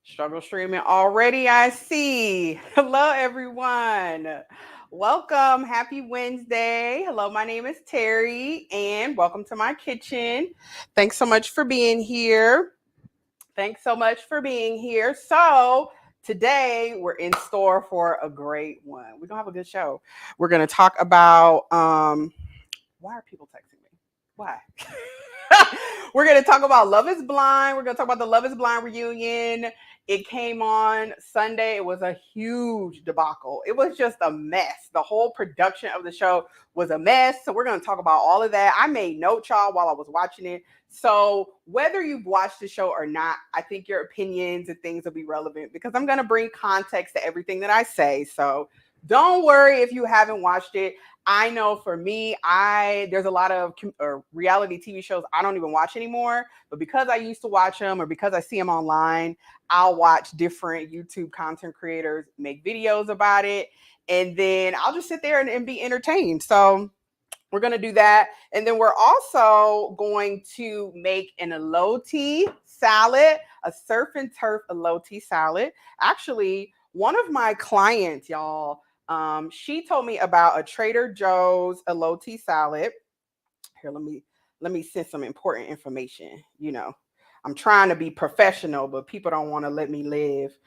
Struggle streaming already, I see. Hello, everyone. Welcome. Happy Wednesday. Hello, my name is Terry, and welcome to my kitchen. Thanks so much for being here. Thanks so much for being here. So, today we're in store for a great one. We're going to have a good show. We're going to talk about why are people texting me? Why? We're going to talk about Love is Blind. We're going to talk about the Love is Blind reunion. It came on Sunday. It was a huge debacle. It was just a mess. The whole production of the show was a mess. So we're going to talk about all of that. I made notes, y'all, while I was watching it. So whether you've watched the show or not, I think your opinions and things will be relevant because I'm going to bring context to everything that I say. So don't worry if you haven't watched it. I know for me, there's a lot of reality TV shows I don't even watch anymore, but because I used to watch them or because I see them online, I'll watch different YouTube content creators make videos about it, and then I'll just sit there and be entertained. So we're going to do that. And then we're also going to make an elote salad, a surf and turf elote salad. Actually, one of my clients, y'all, she told me about a Trader Joe's elote salad. Here, let me send some important information. I'm trying to be professional, but people don't want to let me live.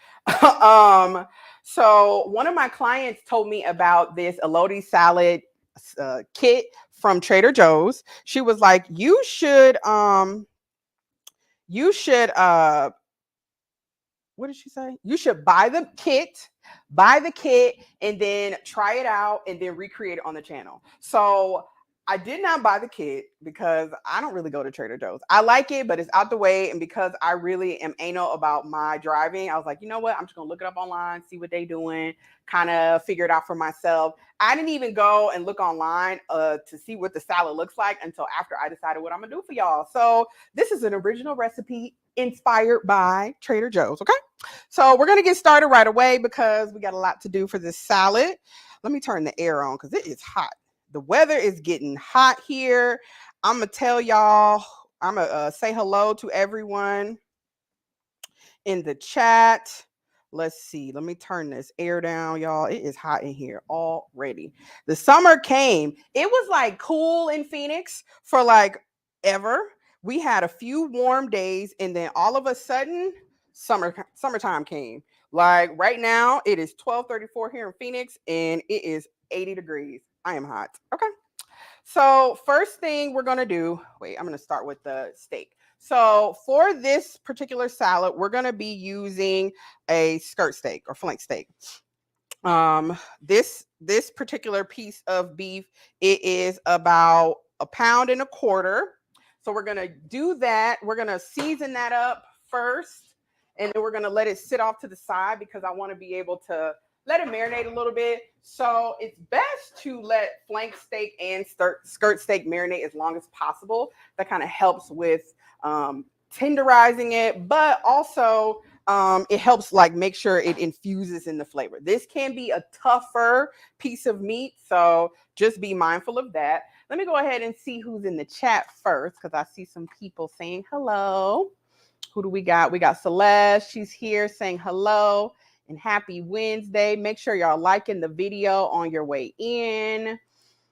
So one of my clients told me about this elote salad kit from Trader Joe's. She was like, you should what did she say? You should buy the kit and then try it out and then recreate it on the channel. So I did not buy the kit because I don't really go to Trader Joe's. I like it, but it's out the way. And because I really am anal about my driving, I was like, you know what? I'm just going to look it up online, see what they doing, kind of figure it out for myself. I didn't even go and look online to see what the salad looks like until after I decided what I'm going to do for y'all. So this is an original recipe inspired by Trader Joe's. Okay. So we're going to get started right away because we got a lot to do for this salad. Let me turn the air on because it is hot. The weather is getting hot here. I'm going to tell y'all, I'm going to say hello to everyone in the chat. Let's see. Let me turn this air down, y'all. It is hot in here already. The summer came. It was like cool in Phoenix for like ever. We had a few warm days and then all of a sudden summertime came. Like right now it is 12:34 here in Phoenix and it is 80 degrees. I am hot. Okay. So first thing we're going to do, wait, I'm going to start with the steak. So for this particular salad, we're going to be using a skirt steak or flank steak. This particular piece of beef, it is about 1.25 pounds. So we're going to do that. We're going to season that up first, and then we're going to let it sit off to the side because I want to be able to let it marinate a little bit. So it's best to let flank steak and skirt steak marinate as long as possible. That kind of helps with tenderizing it, but also it helps like make sure it infuses in the flavor. This can be a tougher piece of meat, so just be mindful of that. Let me go ahead and see who's in the chat first because I see some people saying hello. Who do we got? We got Celeste. She's here saying hello and happy Wednesday. Make sure y'all liking the video on your way in.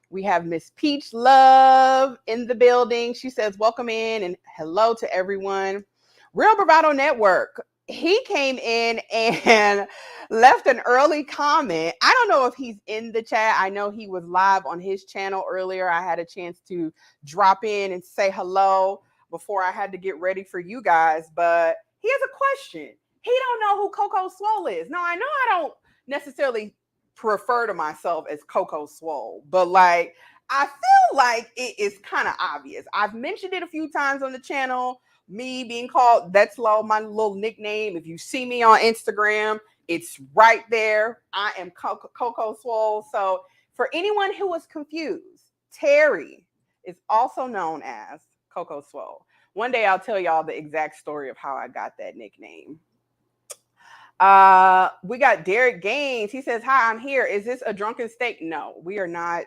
We have Miss Peach Love in the building. She says, welcome in and hello to everyone. Real Bravado Network. He came in and left an early comment. I don't know if he's in the chat. I know he was live on his channel earlier. I had a chance to drop in and say hello before I had to get ready for you guys, but he has a question. He don't know who Coco Swole is. Now, I know I don't necessarily refer to myself as Coco Swole, but like I feel like it is kind of obvious. I've mentioned it a few times on the channel. Me being called That's Low, my little nickname. If you see me on Instagram, it's right there. I am Coco Swole. So for anyone who was confused, Terry is also known as Coco Swole. One day I'll tell y'all the exact story of how I got that nickname. We got Derek Gaines. He says, hi, I'm here. Is this a drunken steak? No, we are not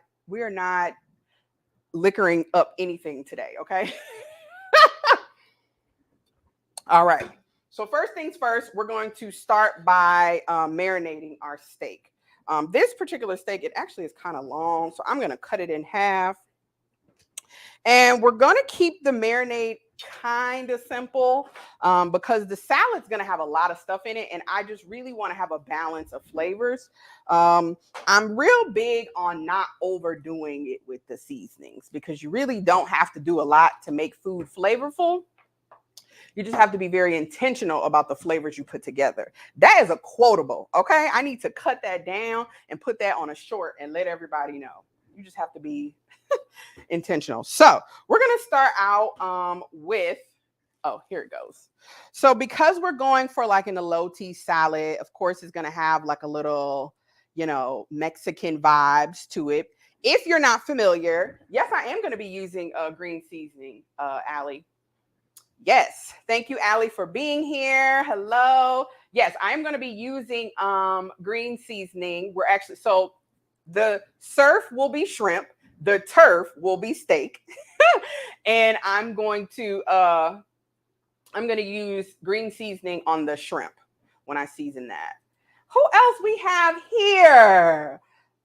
liquoring up anything today. Okay. All right. So first things first, we're going to start by marinating our steak. This particular steak, it actually is kind of long, so I'm going to cut it in half. And we're going to keep the marinade kind of simple because the salad's going to have a lot of stuff in it. And I just really want to have a balance of flavors. I'm real big on not overdoing it with the seasonings because you really don't have to do a lot to make food flavorful. You just have to be very intentional about the flavors you put together. That is a quotable, okay? I need to cut that down and put that on a short and let everybody know. You just have to be intentional. So we're going to start out with, oh, here it goes. So because we're going for like an elote salad, of course, it's going to have like a little, Mexican vibes to it. If you're not familiar, yes, I am going to be using green seasoning, Allie. Yes. Thank you, Allie, for being here. Hello. Yes, I am going to be using green seasoning. We're actually, so the surf will be shrimp. The turf will be steak. And I'm going to use green seasoning on the shrimp when I season that. Who else we have here?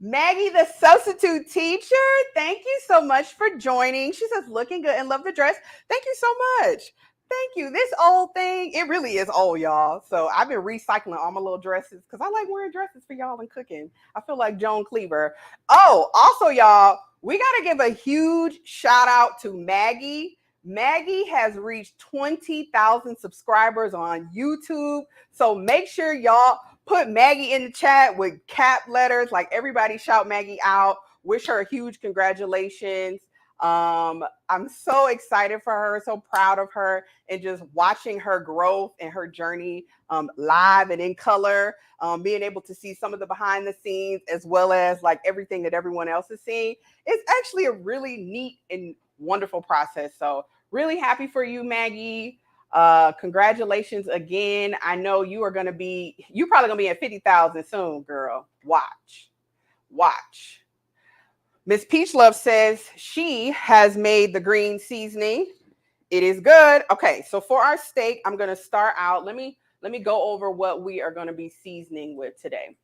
Maggie, the substitute teacher. Thank you so much for joining. She says, looking good and love the dress. Thank you so much. Thank you. This old thing, it really is old, y'all. So I've been recycling all my little dresses because I like wearing dresses for y'all and cooking. I feel like Joan Cleaver. Oh, also, y'all, we got to give a huge shout out to Maggie. Maggie has reached 20,000 subscribers on YouTube. So make sure y'all put Maggie in the chat with cap letters. Like everybody shout Maggie out. Wish her a huge congratulations. I'm so excited for her, so proud of her, and just watching her growth and her journey live and in color, being able to see some of the behind the scenes as well as like everything that everyone else is seeing. It's actually a really neat and wonderful process. So really happy for you, Maggie. Congratulations again. I know you're probably going to be at 50,000 soon, girl. Watch. Miss Peach Love says she has made the green seasoning. It is good. Okay, so for our steak, I'm going to start out. Let me go over what we are going to be seasoning with today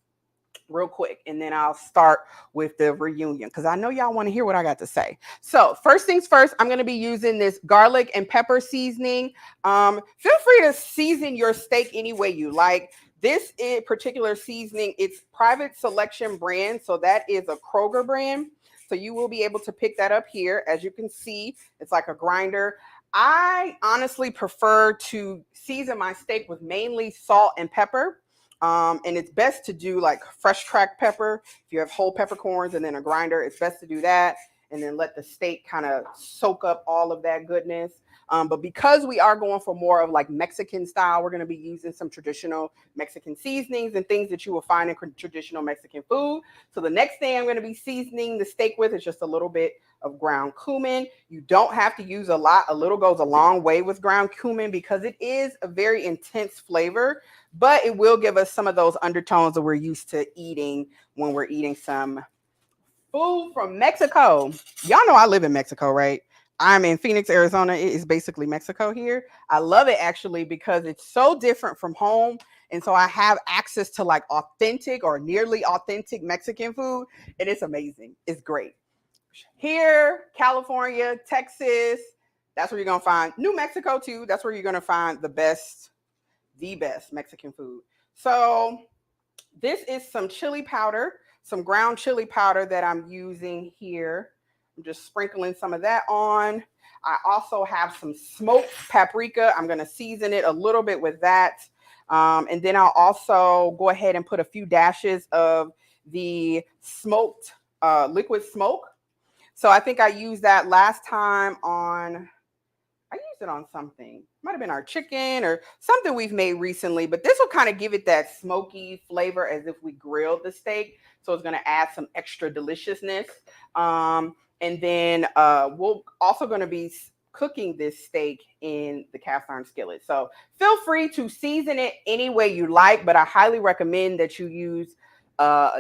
real quick, and then I'll start with the reunion because I know y'all want to hear what I got to say. So first things first, I'm going to be using this garlic and pepper seasoning. Feel free to season your steak any way you like. This particular seasoning, it's Private Selection brand, so that is a Kroger brand. So you will be able to pick that up here. As you can see, it's like a grinder. I honestly prefer to season my steak with mainly salt and pepper. And it's best to do like fresh cracked pepper. If you have whole peppercorns and then a grinder, it's best to do that. And then let the steak kind of soak up all of that goodness. But because we are going for more of like Mexican style, we're going to be using some traditional Mexican seasonings and things that you will find in traditional Mexican food. So the next thing I'm going to be seasoning the steak with is just a little bit of ground cumin. You don't have to use a lot. A little goes a long way with ground cumin because it is a very intense flavor, but it will give us some of those undertones that we're used to eating when we're eating some food from Mexico. Y'all know I live in Mexico, right? I'm in Phoenix, Arizona. It is basically Mexico here. I love it actually because it's so different from home. And so I have access to like authentic or nearly authentic Mexican food. And it's amazing. It's great. Here, California, Texas, that's where you're going to find New Mexico too. That's where you're going to find the best Mexican food. So this is some chili powder, some ground chili powder that I'm using here. I'm just sprinkling some of that on. I also have some smoked paprika. I'm going to season it a little bit with that. And then I'll also go ahead and put a few dashes of the smoked liquid smoke. So I think I used that last time I used it on something. Might have been our chicken or something we've made recently, but this will kind of give it that smoky flavor as if we grilled the steak. So it's going to add some extra deliciousness. And then we're also going to be cooking this steak in the cast iron skillet. So feel free to season it any way you like, but I highly recommend that you use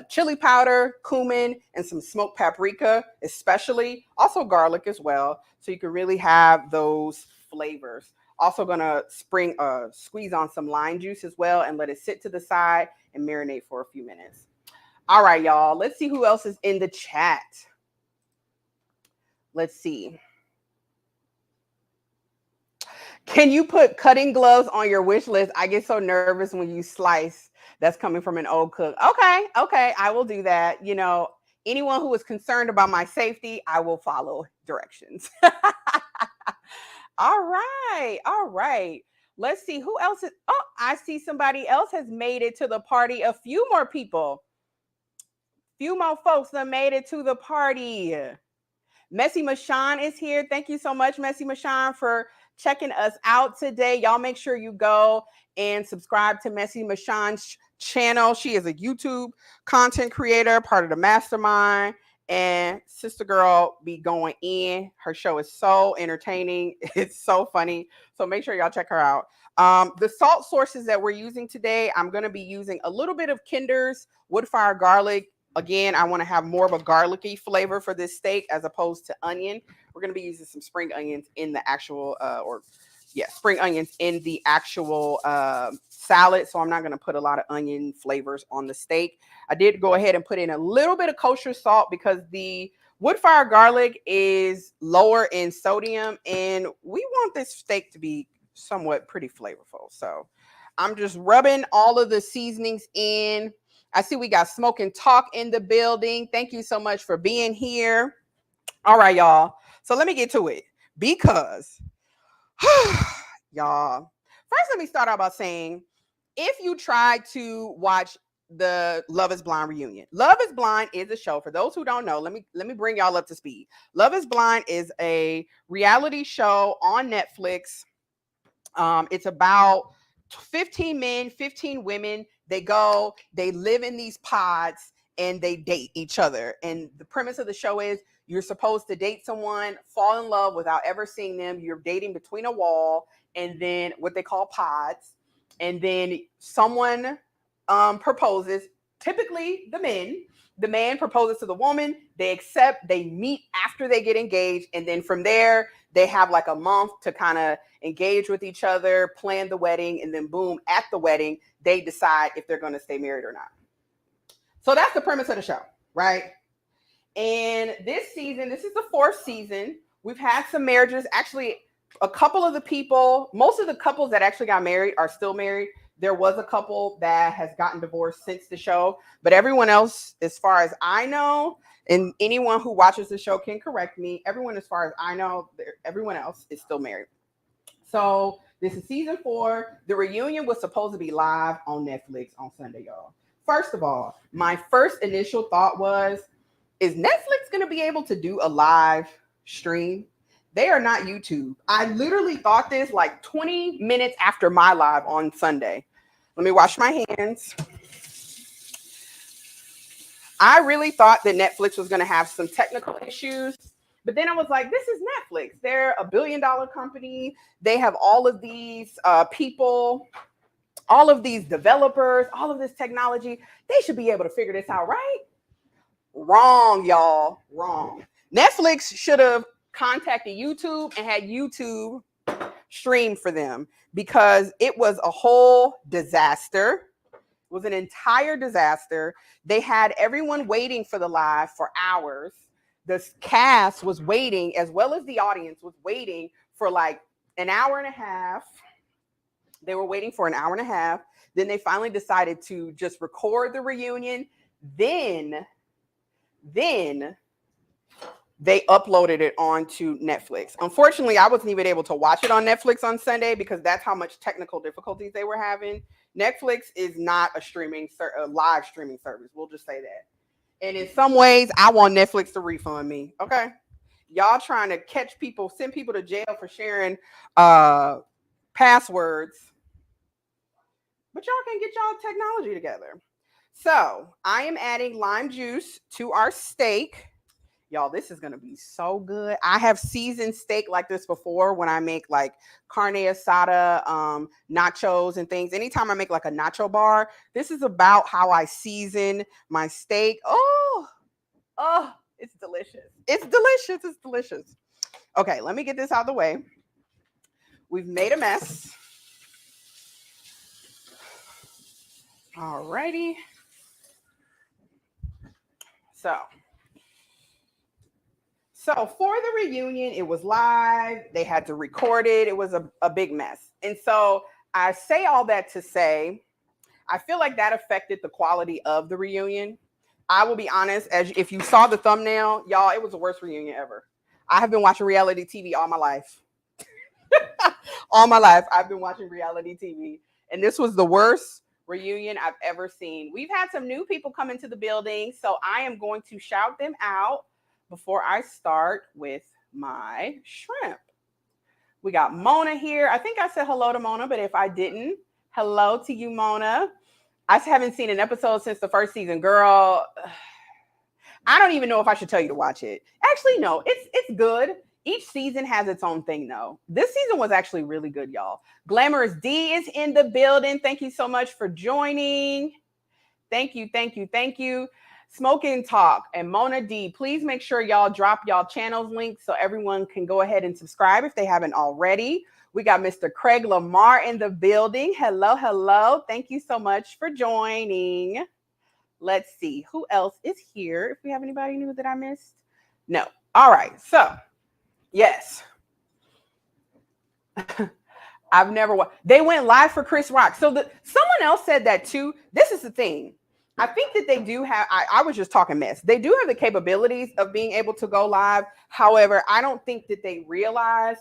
chili powder, cumin, and some smoked paprika, especially. Also garlic as well. So you can really have those flavors. Also gonna squeeze on some lime juice as well and let it sit to the side and marinate for a few minutes. All right, y'all. Let's see who else is in the chat. Let's see. Can you put cutting gloves on your wish list? I get so nervous when you slice. That's coming from an old cook. Okay, I will do that. You know, anyone who is concerned about my safety, I will follow directions. All right. Let's see who else is. Oh, I see somebody else has made it to the party. A few more people. Few more folks that made it to the party. Messy Mashawn is here. Thank you so much, Messy Mashawn, for checking us out today. Y'all make sure you go and subscribe to Messy Mashawn's channel. She is a YouTube content creator, part of the mastermind, and sister girl be going in. Her show is so entertaining. It's so funny. So make sure y'all check her out. The salt sources that we're using today, I'm going to be using a little bit of Kinder's wood fire garlic. Again, I want to have more of a garlicky flavor for this steak as opposed to onion. We're going to be using some spring onions in the actual, spring onions in the actual salad. So I'm not going to put a lot of onion flavors on the steak. I did go ahead and put in a little bit of kosher salt because the wood fire garlic is lower in sodium and we want this steak to be somewhat pretty flavorful. So I'm just rubbing all of the seasonings in. I see we got Smoke and Talk in the building. Thank you so much for being here. All right, y'all. So let me get to it because, y'all, first let me start out by saying, if you try to watch the Love is Blind reunion, Love is Blind is a show. For those who don't know, let me bring y'all up to speed. Love is Blind is a reality show on Netflix. It's about 15 men, 15 women. They live in these pods and they date each other. And the premise of the show is you're supposed to date someone, fall in love without ever seeing them. You're dating between a wall and then what they call pods. And then someone proposes, typically the man proposes to the woman, they accept, they meet after they get engaged. And then from there, they have like a month to kind of engage with each other, plan the wedding, and then boom, at the wedding, they decide if they're going to stay married or not. So that's the premise of the show, right? And this season, this is the 4th season. We've had some marriages. Actually, a couple of the people, most of the couples that actually got married are still married. There was a couple that has gotten divorced since the show, but everyone else, as far as I know, and anyone who watches the show can correct me, everyone, as far as I know, everyone else is still married. So this is season 4. The reunion was supposed to be live on Netflix on Sunday, y'all. First of all, my first initial thought was, is Netflix going to be able to do a live stream? They are not YouTube. I literally thought this like 20 minutes after my live on Sunday. Let me wash my hands. I really thought that Netflix was going to have some technical issues, but then I was like, this is Netflix. They're a $1 billion company. They have all of these people, all of these developers, all of this technology. They should be able to figure this out, right? Wrong, y'all. Wrong. Netflix should have contacted YouTube and had YouTube stream for them because it was a whole disaster. It was an entire disaster. They had everyone waiting for the live for hours. The cast was waiting, as well as the audience was waiting for like an hour and a half. They were waiting for an hour and a half. Then they finally decided to just record the reunion. Then they uploaded it onto Netflix. Unfortunately, I wasn't even able to watch it on Netflix on Sunday because that's how much technical difficulties they were having. Netflix is not a live streaming service. We'll just say that. And in some ways, I want Netflix to refund me. Okay. Y'all trying to catch people, send people to jail for sharing passwords. But y'all can get y'all technology together. So I am adding lime juice to our steak. Y'all, this is going to be so good. I have seasoned steak like this before when I make like carne asada, nachos and things. Anytime I make like a nacho bar, this is about how I season my steak. Oh, it's delicious. It's delicious. Okay, let me get this out of the way. We've made a mess. Alrighty. So for the reunion, it was live. They had to record it. It was a big mess. And so I say all that to say, I feel like that affected the quality of the reunion. I will be honest, as if you saw the thumbnail, y'all, it was the worst reunion ever. I have been watching reality TV all my life. All my life, I've been watching reality TV. And this was the worst reunion I've ever seen. We've had some new people come into the building, so I am going to shout them out before I start with my shrimp. We got Mona here. I think I said hello to Mona, but if I didn't, hello to you, Mona. I haven't seen an episode since the first season. Girl, I don't even know if I should tell you to watch it. Actually, no, it's good. Each season has its own thing, though. This season was actually really good, y'all. Glamorous D is in the building. Thank you so much for joining. Thank you, thank you, thank you. Smoke and Talk and Mona D, please make sure y'all drop y'all channels links so everyone can go ahead and subscribe if they haven't already. We got Mr. Craig Lamar in the building. Hello, hello. Thank you so much for joining. Let's see who else is here. If we have anybody new that I missed. No. All right. So, yes. I've never watched. They went live for Chris Rock. So someone else said that too. This is the thing. I think that they do have, I was just talking mess. They do have the capabilities of being able to go live. However, I don't think that they realized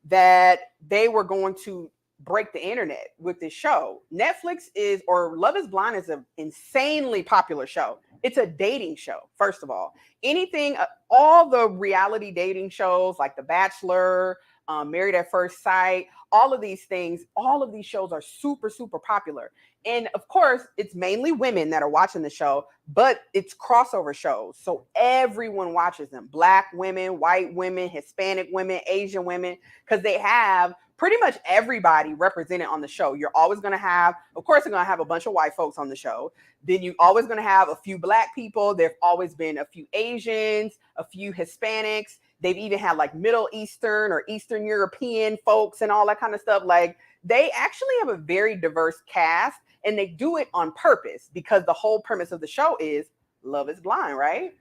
that they were going to break the internet with this show. Netflix is, or Love is Blind is an insanely popular show. It's a dating show, first of all. Anything, all the reality dating shows like The Bachelor, Married at First Sight, all of these things, all of these shows are super, super popular. And of course, it's mainly women that are watching the show, but it's crossover shows. So everyone watches them. Black women, white women, Hispanic women, Asian women, because they have pretty much everybody represented on the show. You're always going to have, of course, you're going to have a bunch of white folks on the show. Then you're always going to have a few Black people. There've always been a few Asians, a few Hispanics. They've even had like Middle Eastern or Eastern European folks and all that kind of stuff. Like they actually have a very diverse cast, and they do it on purpose because the whole premise of the show is Love is Blind, right?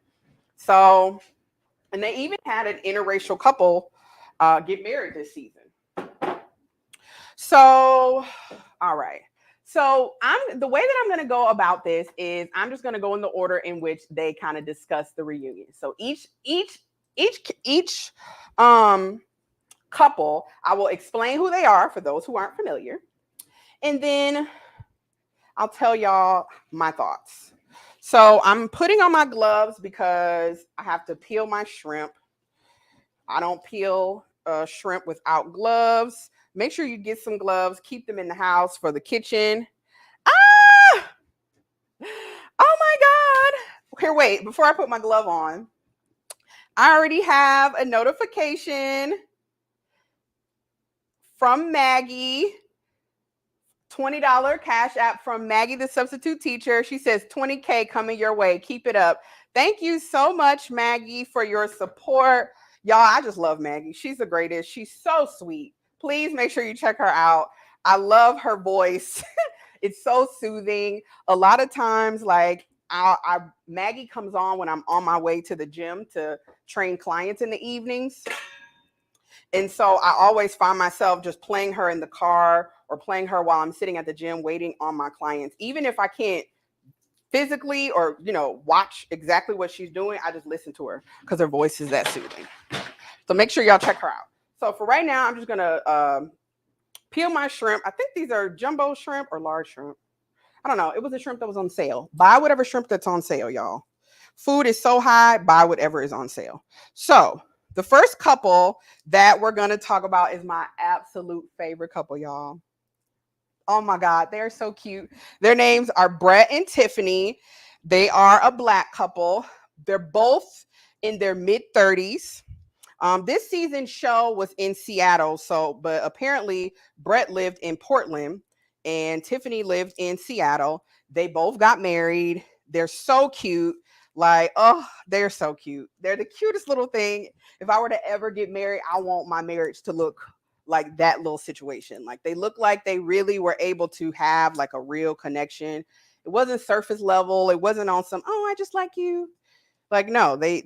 So, and they even had an interracial couple get married this season. So, all right. So the way that I'm going to go about this is I'm just going to go in the order in which they kind of discuss the reunion. So each couple, I will explain who they are for those who aren't familiar, and then I'll tell y'all my thoughts. So I'm putting on my gloves because I have to peel my shrimp. I don't peel shrimp without gloves. Make sure you get some gloves. Keep them in the house for the kitchen. Ah! Oh my God. Here, wait. Before I put my glove on, I already have a notification from Maggie. $20 cash app from Maggie, the substitute teacher. She says $20K coming your way. Keep it up. Thank you so much, Maggie, for your support. Y'all, I just love Maggie. She's the greatest. She's so sweet. Please make sure you check her out. I love her voice. It's so soothing. A lot of times, like, Maggie comes on when I'm on my way to the gym to train clients in the evenings. And so I always find myself just playing her in the car or playing her while I'm sitting at the gym waiting on my clients. Even if I can't physically or, watch exactly what she's doing, I just listen to her because her voice is that soothing. So make sure y'all check her out. So for right now, I'm just going to peel my shrimp. I think these are jumbo shrimp or large shrimp. I don't know. It was a shrimp that was on sale. Buy whatever shrimp that's on sale, y'all. Food is so high, buy whatever is on sale. So the first couple that we're going to talk about is my absolute favorite couple, y'all. Oh my God, they're so cute. Their names are Brett and Tiffany. They are a Black couple. They're both in their mid-30s. This season's show was in Seattle, but apparently Brett lived in Portland and Tiffany lived in Seattle. They both got married. They're so cute. Like, oh, they're so cute. They're the cutest little thing. If I were to ever get married, I want my marriage to look like that little situation. Like they looked like they really were able to have like a real connection. It wasn't surface level. It wasn't on some, oh, I just like you. Like, no, they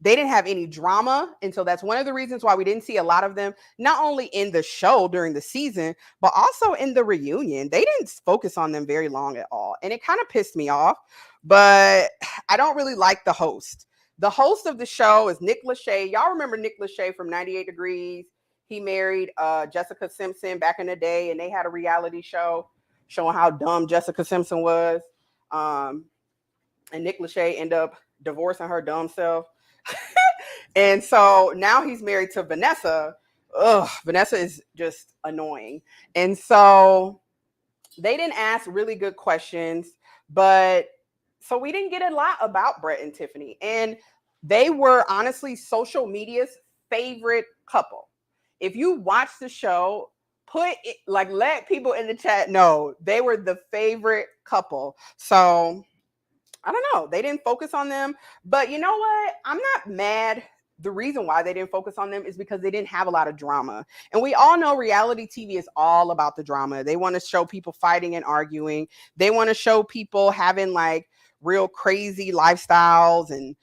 didn't have any drama. And so that's one of the reasons why we didn't see a lot of them, not only in the show during the season, but also in the reunion. They didn't focus on them very long at all. And it kind of pissed me off. But I don't really like the host. The host of the show is Nick Lachey. Y'all remember Nick Lachey from 98 Degrees. He married Jessica Simpson back in the day, and they had a reality show showing how dumb Jessica Simpson was. And Nick Lachey ended up divorcing her dumb self. And so now he's married to Vanessa. Ugh, Vanessa is just annoying. And so they didn't ask really good questions, but so we didn't get a lot about Brett and Tiffany. And they were honestly social media's favorite couple. If you watch the show, put it, like, let people in the chat know they were the favorite couple. So I don't know. They didn't focus on them. But you know what? I'm not mad. The reason why they didn't focus on them is because they didn't have a lot of drama. And we all know reality TV is all about the drama. They want to show people fighting and arguing. They want to show people having like real crazy lifestyles and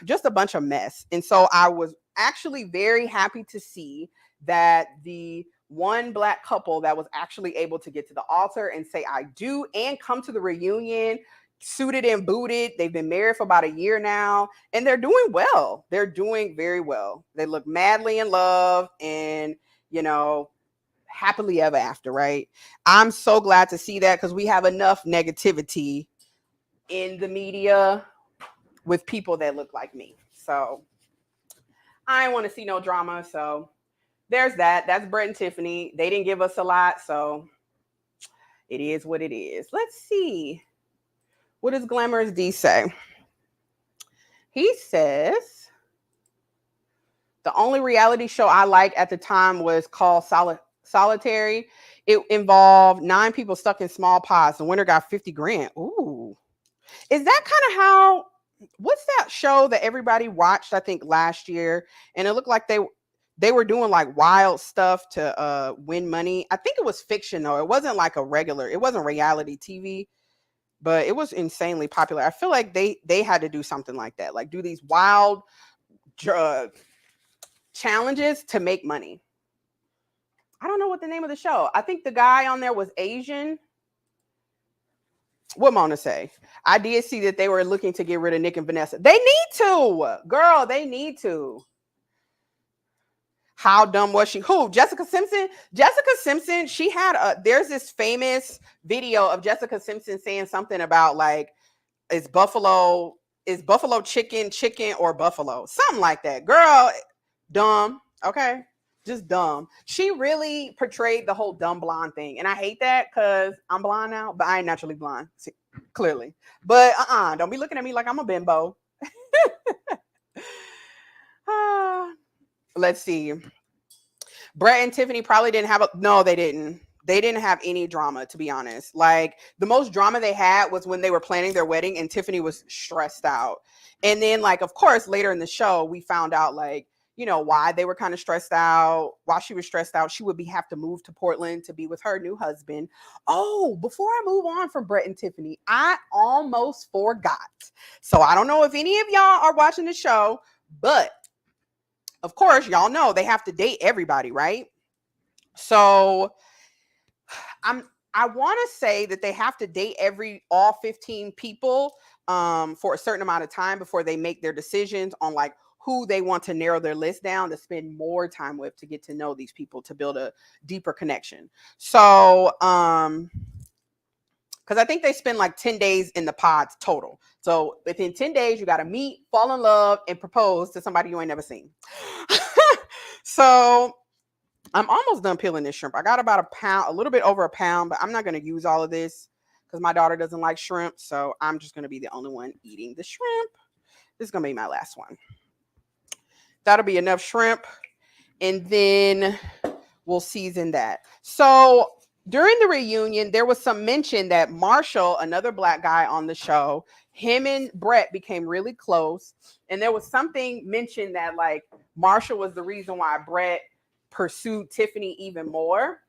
just a bunch of mess. And so I was actually very happy to see that the one Black couple that was actually able to get to the altar and say I do and come to the reunion suited and booted. They've been married for about a year now, and they're doing well. They're doing very well. They look madly in love and, you know, happily ever after, right? I'm so glad to see that because we have enough negativity in the media with people that look like me. So I want to see no drama. So there's that. That's Brett and Tiffany. They didn't give us a lot, so it is what it is. Let's see. What does Glamorous D say? He says, the only reality show I liked at the time was called Solitary. It involved 9 people stuck in small pods. The winner got 50 grand. Ooh. Is that kind of how, what's that show that everybody watched, I think, last year? And it looked like they were doing like wild stuff to win money. I think it was fiction, though. It wasn't like it wasn't reality TV. But it was insanely popular. I feel like they had to do something like that, like do these wild challenges to make money. I don't know what the name of the show. I think the guy on there was Asian. What Mona say? I did see that they were looking to get rid of Nick and Vanessa. They need to, girl. They need to. How dumb was she? Who? Jessica Simpson? Jessica Simpson, she had there's this famous video of Jessica Simpson saying something about like, is buffalo chicken or buffalo? Something like that. Girl, dumb. Okay. Just dumb. She really portrayed the whole dumb blonde thing. And I hate that because I'm blind now, but I ain't naturally blind, clearly. But don't be looking at me like I'm a bimbo. Let's see. Brett and Tiffany probably didn't have no, they didn't. They didn't have any drama, to be honest. Like the most drama they had was when they were planning their wedding and Tiffany was stressed out. And then like, of course, later in the show, we found out like, you know, why they were kind of stressed out. While she was stressed out, she would have to move to Portland to be with her new husband. Oh, before I move on from Brett and Tiffany, I almost forgot. So I don't know if any of y'all are watching the show, but of course, y'all know they have to date everybody, right? So I want to say that they have to date all 15 people for a certain amount of time before they make their decisions on like who they want to narrow their list down to spend more time with to get to know these people to build a deeper connection. So because I think they spend like 10 days in the pods total. So within 10 days, you got to meet, fall in love, and propose to somebody you ain't never seen. So I'm almost done peeling this shrimp. I got about a pound, a little bit over a pound, but I'm not going to use all of this because my daughter doesn't like shrimp. So I'm just going to be the only one eating the shrimp. This is going to be my last one. That'll be enough shrimp. And then we'll season that. So during the reunion, there was some mention that Marshall, another Black guy on the show, him and Brett became really close. And there was something mentioned that like Marshall was the reason why Brett pursued Tiffany even more.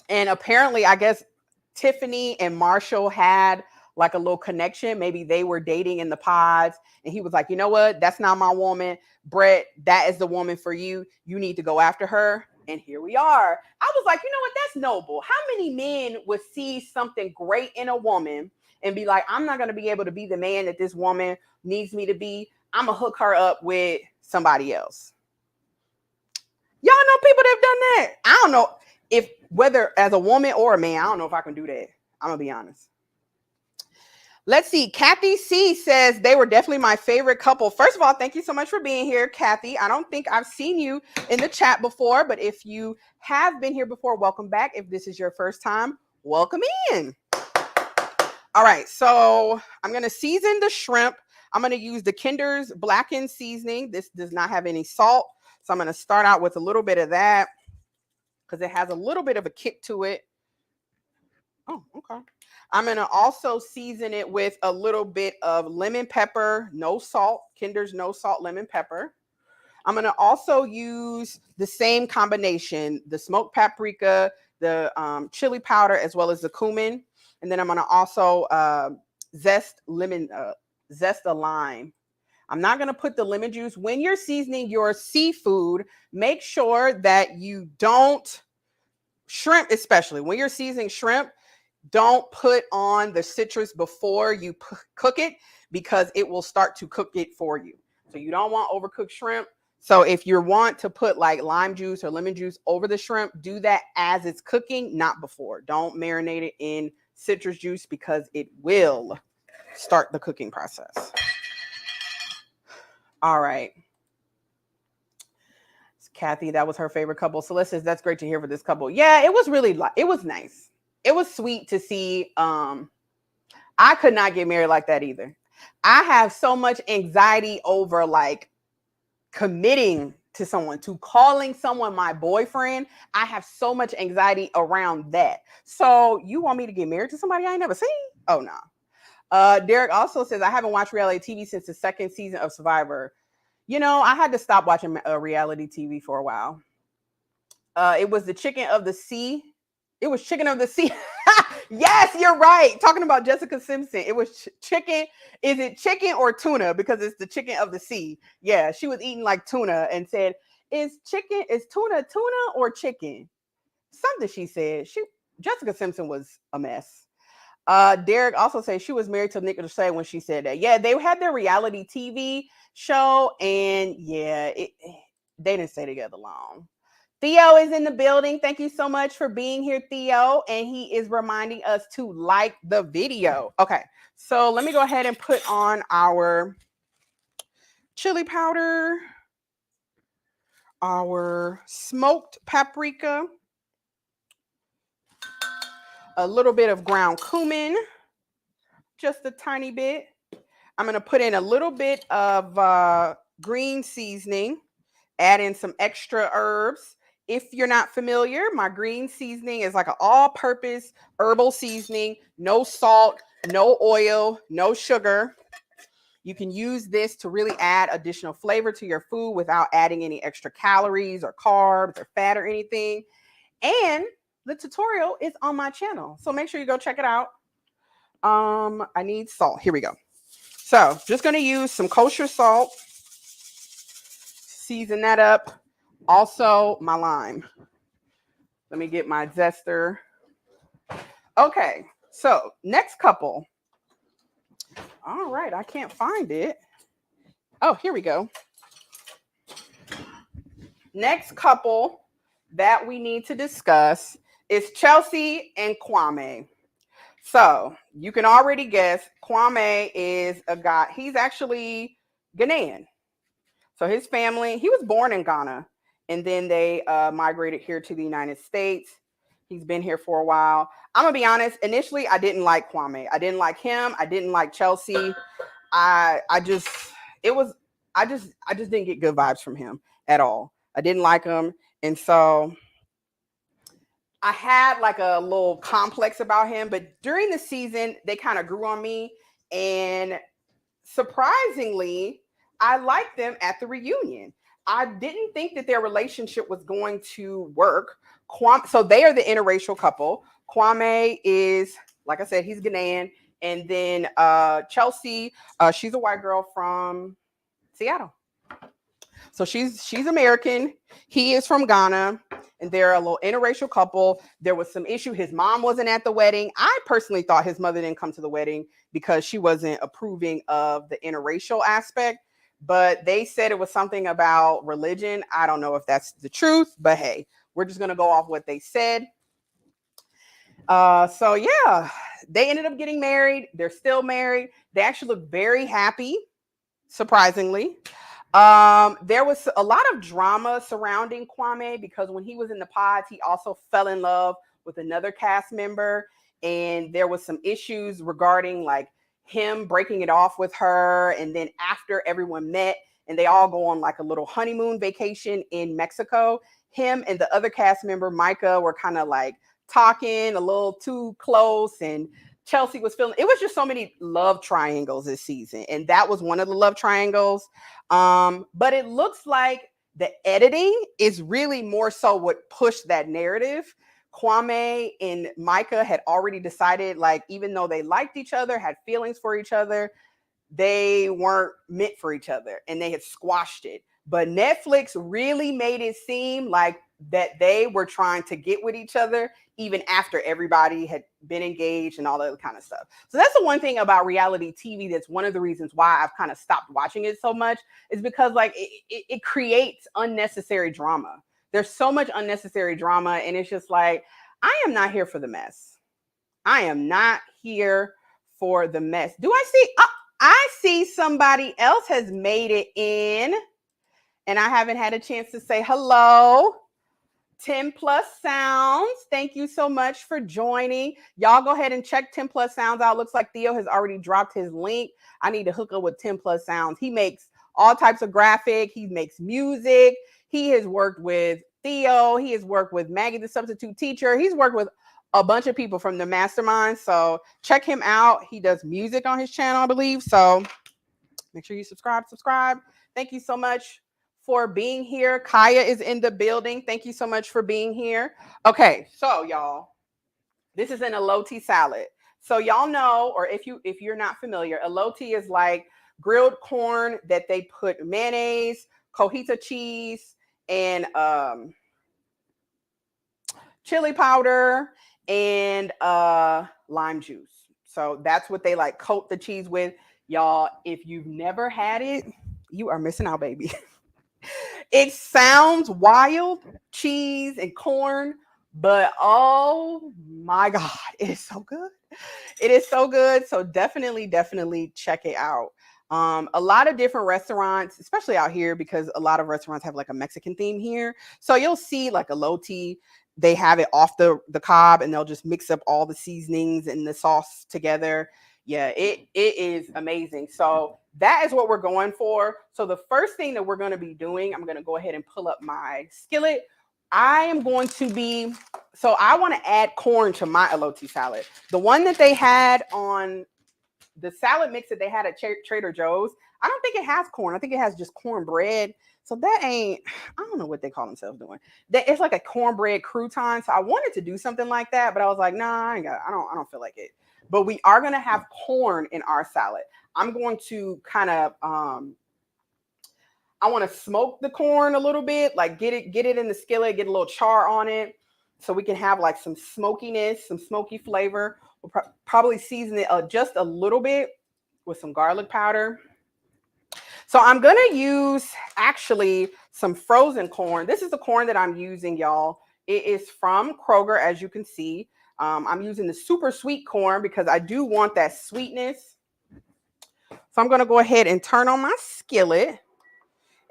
And apparently, I guess Tiffany and Marshall had like a little connection. Maybe they were dating in the pods. And he was like, you know what? That's not my woman. Brett, that is the woman for you. You need to go after her. And here we are. I was like, you know what? That's noble. How many men would see something great in a woman and be like, I'm not going to be able to be the man that this woman needs me to be. I'm going to hook her up with somebody else. Y'all know people that have done that. I don't know if whether as a woman or a man, I don't know if I can do that. I'm going to be honest. Let's see. Kathy C says they were definitely my favorite couple. First of all, thank you so much for being here, Kathy. I don't think I've seen you in the chat before, but if you have been here before, welcome back. If this is your first time, welcome in. All right, so I'm going to season the shrimp. I'm going to use the Kinder's blackened seasoning. This does not have any salt, so I'm going to start out with a little bit of that because it has a little bit of a kick to it. Oh, okay. I'm going to also season it with a little bit of lemon pepper, no salt, Kinder's no salt lemon pepper. I'm going to also use the same combination, the smoked paprika, the chili powder, as well as the cumin. And then I'm going to also zest a lime. I'm not going to put the lemon juice. When you're seasoning your seafood, make sure that you don't, shrimp especially, when you're seasoning shrimp, don't put on the citrus before you cook it because it will start to cook it for you. So you don't want overcooked shrimp. So if you want to put like lime juice or lemon juice over the shrimp, do that as it's cooking, not before. Don't marinate it in citrus juice because it will start the cooking process. All right. Kathy, that was her favorite couple. So let's just, that's great to hear for this couple. Yeah, it was really, it was nice. It was sweet to see. I could not get married like that either. I have so much anxiety over like committing to someone, to calling someone my boyfriend. I have so much anxiety around that. So you want me to get married to somebody I ain't never seen? Oh, no. Derek also says, I haven't watched reality TV since the second season of Survivor. You know, I had to stop watching reality TV for a while. It was the Chicken of the Sea. It was Chicken of the Sea. Yes, you're right. Talking about Jessica Simpson. It was chicken. Is it chicken or tuna? Because it's the Chicken of the Sea. Yeah, she was eating like tuna and said, is tuna or chicken? Something she said. Jessica Simpson was a mess. Derek also said she was married to Nick Lachey when she said that. Yeah, they had their reality TV show, and yeah, they didn't stay together long. Theo is in the building. Thank you so much for being here, Theo. And he is reminding us to like the video. Okay, so let me go ahead and put on our chili powder, our smoked paprika, a little bit of ground cumin, just a tiny bit. I'm going to put in a little bit of green seasoning, add in some extra herbs. If you're not familiar, my green seasoning is like an all-purpose herbal seasoning, no salt, no oil, no sugar. You can use this to really add additional flavor to your food without adding any extra calories or carbs or fat or anything. And the tutorial is on my channel, so make sure you go check it out. I need salt. Here we go. So just going to use some kosher salt, season that up. Also, my lime. Let me get my zester. Okay, so next couple. All right, I can't find it. Oh, here we go. Next couple that we need to discuss is Chelsea and Kwame. So you can already guess Kwame is a guy. He's actually Ghanaian. So his family, he was born in Ghana. And then they migrated here to the United States. He's been here for a while. I'm going to be honest. Initially, I didn't like Kwame. I didn't like him. I didn't like Chelsea. I just didn't get good vibes from him at all. I didn't like him. And so I had like a little complex about him. But during the season, they kind of grew on me. And surprisingly, I liked them at the reunion. I didn't think that their relationship was going to work. So they are the interracial couple. Kwame is, like I said, he's Ghanaian. And then Chelsea, she's a white girl from Seattle. So she's American. He is from Ghana, and they're a little interracial couple. There was some issue. His mom wasn't at the wedding. I personally thought his mother didn't come to the wedding because she wasn't approving of the interracial aspect. But they said it was something about religion. I don't know if that's the truth, but hey, we're just gonna go off what they said. So yeah, they ended up getting married. They're still married. They actually look very happy, surprisingly. There was a lot of drama surrounding Kwame because when he was in the pods, he also fell in love with another cast member, and there was some issues regarding like him breaking it off with her. And then after everyone met and they all go on like a little honeymoon vacation in Mexico, him and the other cast member, Micah, were kind of like talking a little too close, and Chelsea was feeling it was just so many love triangles this season, and that was one of the love triangles. But it looks like the editing is really more so what pushed that narrative. Kwame and Micah had already decided, like, even though they liked each other, had feelings for each other, they weren't meant for each other, and they had squashed it. But Netflix really made it seem like that they were trying to get with each other even after everybody had been engaged and all that kind of stuff. So that's the one thing about reality TV that's one of the reasons why I've kind of stopped watching it so much, is because like it creates unnecessary drama. There's so much unnecessary drama, and it's just like, I am not here for the mess. I am not here for the mess. Do I see? Oh, I see somebody else has made it in, and I haven't had a chance to say hello. 10 Plus Sounds, thank you so much for joining. Y'all go ahead and check 10 Plus Sounds out. Looks like Theo has already dropped his link. I need to hook up with 10 Plus Sounds. He makes all types of graphic. He makes music. He has worked with Theo. He has worked with Maggie, the substitute teacher. He's worked with a bunch of people from the mastermind. So check him out. He does music on his channel, I believe. So make sure you subscribe. Thank you so much for being here. Kaya is in the building. Thank you so much for being here. Okay, so y'all, this is an elote salad. So y'all know, or if you're not familiar, elote is like grilled corn that they put mayonnaise, cojita cheese, and chili powder and lime juice. So that's what they like coat the cheese with. Y'all, if you've never had it, you are missing out, baby. It sounds wild, cheese and corn, but oh my God, it is so good. It is so good. So definitely check it out. A lot of different restaurants, especially out here, because a lot of restaurants have like a Mexican theme here. So you'll see like elote, they have it off the cob, and they'll just mix up all the seasonings and the sauce together. Yeah, it is amazing. So that is what we're going for. So the first thing that we're going to be doing, I'm going to go ahead and pull up my skillet. I want to add corn to my elote salad. The one that they had on the salad mix that they had at Trader Joe's, I don't think it has corn. I think it has just cornbread. So that ain't, I don't know what they call themselves doing. It's like a cornbread crouton. So I wanted to do something like that, but I was like, nah, I don't feel like it. But we are going to have corn in our salad. I'm going to kind of, I want to smoke the corn a little bit, like get it in the skillet, get a little char on it, so we can have like some smokiness, some smoky flavor. We'll probably season it just a little bit with some garlic powder. So I'm going to use actually some frozen corn. This is the corn that I'm using, y'all. It is from Kroger, as you can see. I'm using the super sweet corn because I do want that sweetness. So I'm going to go ahead and turn on my skillet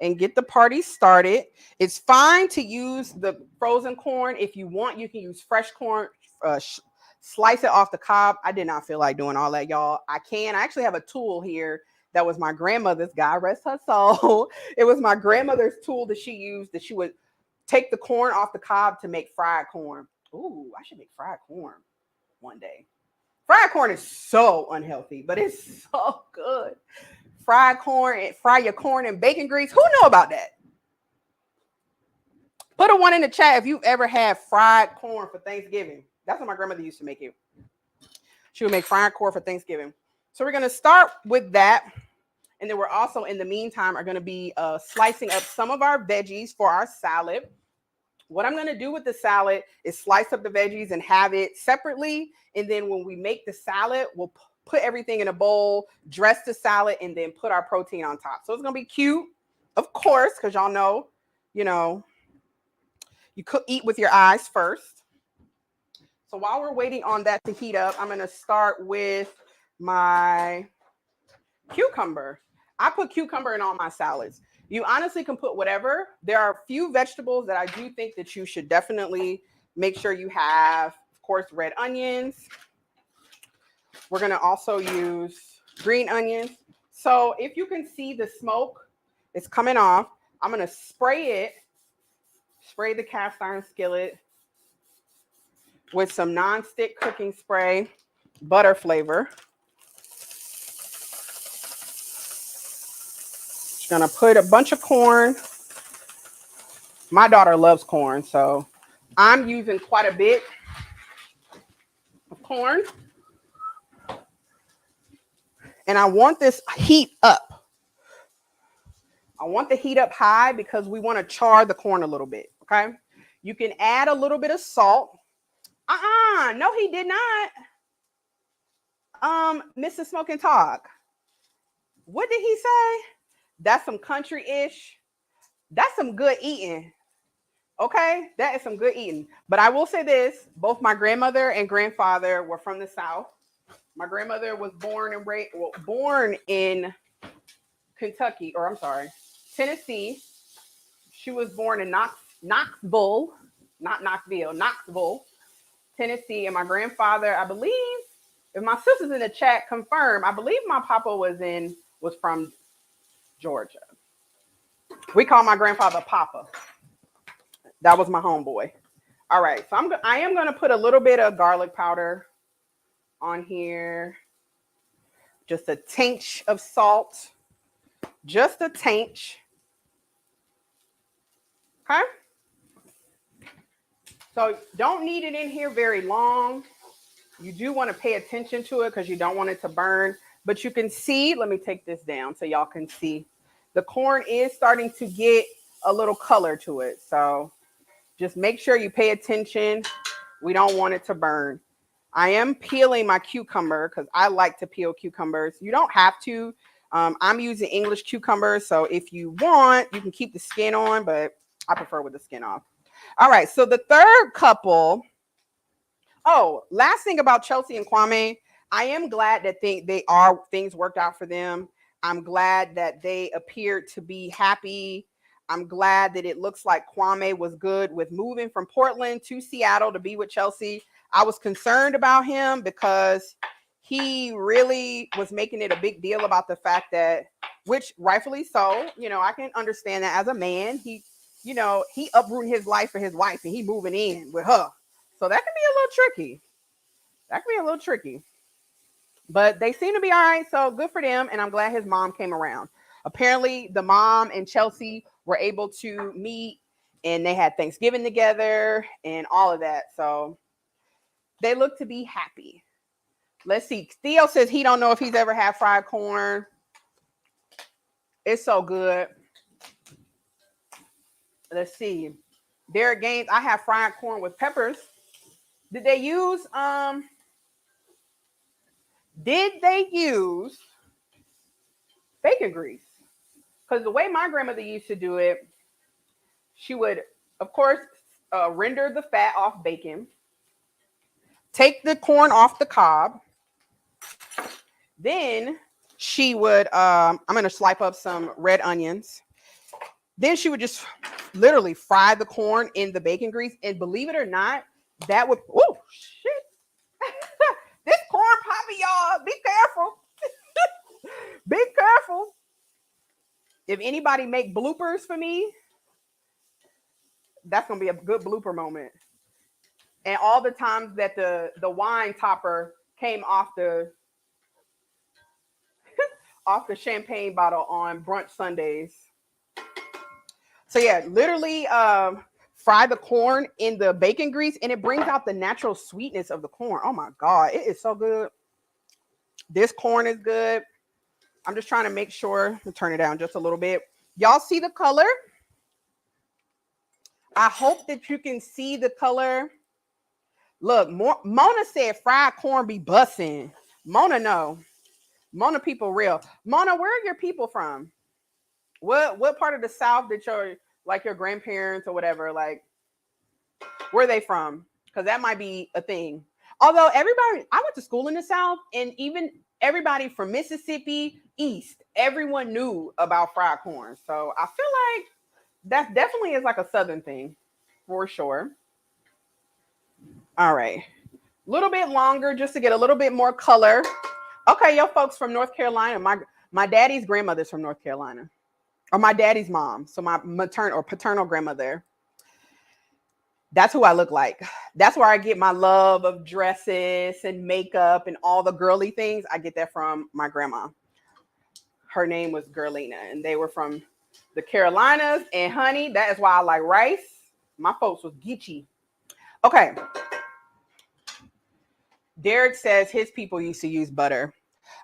and get the party started. It's fine to use the frozen corn. If you want, you can use fresh corn, slice it off the cob. I did not feel like doing all that, y'all. I actually have a tool here that was my grandmother's, God rest her soul. It was my grandmother's tool that she used, that she would take the corn off the cob to make fried corn. Ooh, I should make fried corn one day. Fried corn is so unhealthy, but it's so good. Fried corn, fry your corn in bacon grease. Who know about that? Put a 1 in the chat if you've ever had fried corn for Thanksgiving. That's what my grandmother used to make it. She would make fried corn for Thanksgiving. So we're going to start with that. And then we're also, in the meantime, are going to be slicing up some of our veggies for our salad. What I'm going to do with the salad is slice up the veggies and have it separately. And then when we make the salad, we'll put everything in a bowl, dress the salad, and then put our protein on top. So it's going to be cute, of course, because y'all know, you could eat with your eyes first. So while we're waiting on that to heat up, I'm going to start with my cucumber. I put cucumber in all my salads. You honestly can put whatever. There are a few vegetables that I do think that you should definitely make sure you have. Of course, red onions. We're going to also use green onions. So if you can see the smoke, it's coming off. I'm going to spray the cast iron skillet with some nonstick cooking spray, butter flavor. Just gonna put a bunch of corn. My daughter loves corn, so I'm using quite a bit of corn. And I want this heat up. I want the heat up high because we want to char the corn a little bit, okay? You can add a little bit of salt. No, he did not. Mr. Smoke and Talk. What did he say? That's some country-ish. That's some good eating. Okay, that is some good eating. But I will say this, both my grandmother and grandfather were from the South. My grandmother was born in Kentucky, or I'm sorry, Tennessee. She was born in Knoxville, Tennessee. And my grandfather, I believe, if my sisters in the chat confirm, I believe my papa was from Georgia. We call my grandfather Papa. That was my homeboy. All right, so I am going to put a little bit of garlic powder on here. Just a tinge of salt. Just a tinge. Okay? So don't need it in here very long. You do want to pay attention to it because you don't want it to burn. But you can see, let me take this down so y'all can see. The corn is starting to get a little color to it. So just make sure you pay attention. We don't want it to burn. I am peeling my cucumber because I like to peel cucumbers. You don't have to. I'm using English cucumbers. So if you want, you can keep the skin on, but I prefer with the skin off. All right. So the third couple. Oh, last thing about Chelsea and Kwame. I am glad that things worked out for them. I'm glad that they appeared to be happy. I'm glad that it looks like Kwame was good with moving from Portland to Seattle to be with Chelsea. I was concerned about him because he really was making it a big deal about the fact that, which rightfully so, I can understand that as a man, he uprooting his life for his wife and he moving in with her. So that can be a little tricky. But they seem to be all right. So good for them. And I'm glad his mom came around. Apparently, the mom and Chelsea were able to meet and they had Thanksgiving together and all of that. So they look to be happy. Let's see. Theo says he don't know if he's ever had fried corn. It's so good. Let's see. Derek Gaines, I have fried corn with peppers. Did they use bacon grease? Because the way my grandmother used to do it, she would, of course, render the fat off bacon, take the corn off the cob. Then she would, I'm going to slice up some red onions. Then she would just literally fry the corn in the bacon grease. And believe it or not, that would, oh, shit. This corn poppy, y'all. Be careful. Be careful. If anybody make bloopers for me, that's going to be a good blooper moment. And all the times that the wine topper came off the champagne bottle on brunch Sundays. So yeah, literally fry the corn in the bacon grease, and it brings out the natural sweetness of the corn. Oh my God, it is so good. This corn is good. I'm just trying to make sure to turn it down just a little bit. Y'all see the color? I hope that you can see the color. Look, Mona said fried corn be bussin'. Mona, no. Mona people real. Mona, where are your people from? What part of the South did your grandparents or whatever, like, where are they from? Because that might be a thing. Although I went to school in the South, and even everybody from Mississippi East, everyone knew about fried corn. So I feel like that definitely is like a Southern thing for sure. All right. A little bit longer just to get a little bit more color. Okay, yo folks from North Carolina. My daddy's grandmother's from North Carolina. Or my daddy's mom. So my maternal or paternal grandmother. That's who I look like. That's where I get my love of dresses and makeup and all the girly things. I get that from my grandma. Her name was Gerlina, and they were from the Carolinas. And honey, that is why I like rice. My folks was geechee. Okay. Derek says his people used to use butter.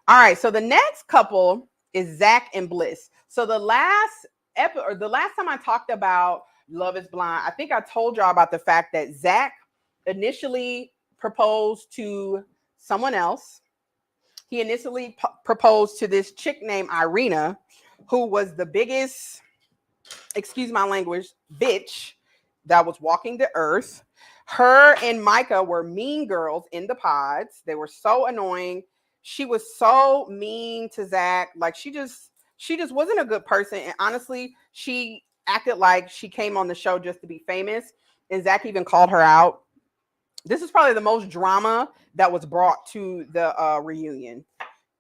All right, so the next couple is Zach and Bliss. So the last time I talked about Love is Blind, I think I told y'all about the fact that Zach initially proposed to someone else. He initially proposed to this chick named Irina, who was the biggest, excuse my language, bitch that was walking the earth. Her and Micah were mean girls in the pods. They were so annoying. She was so mean to Zach. Like she just wasn't a good person. And honestly, she acted like she came on the show just to be famous. And Zach even called her out. This is probably the most drama that was brought to the reunion,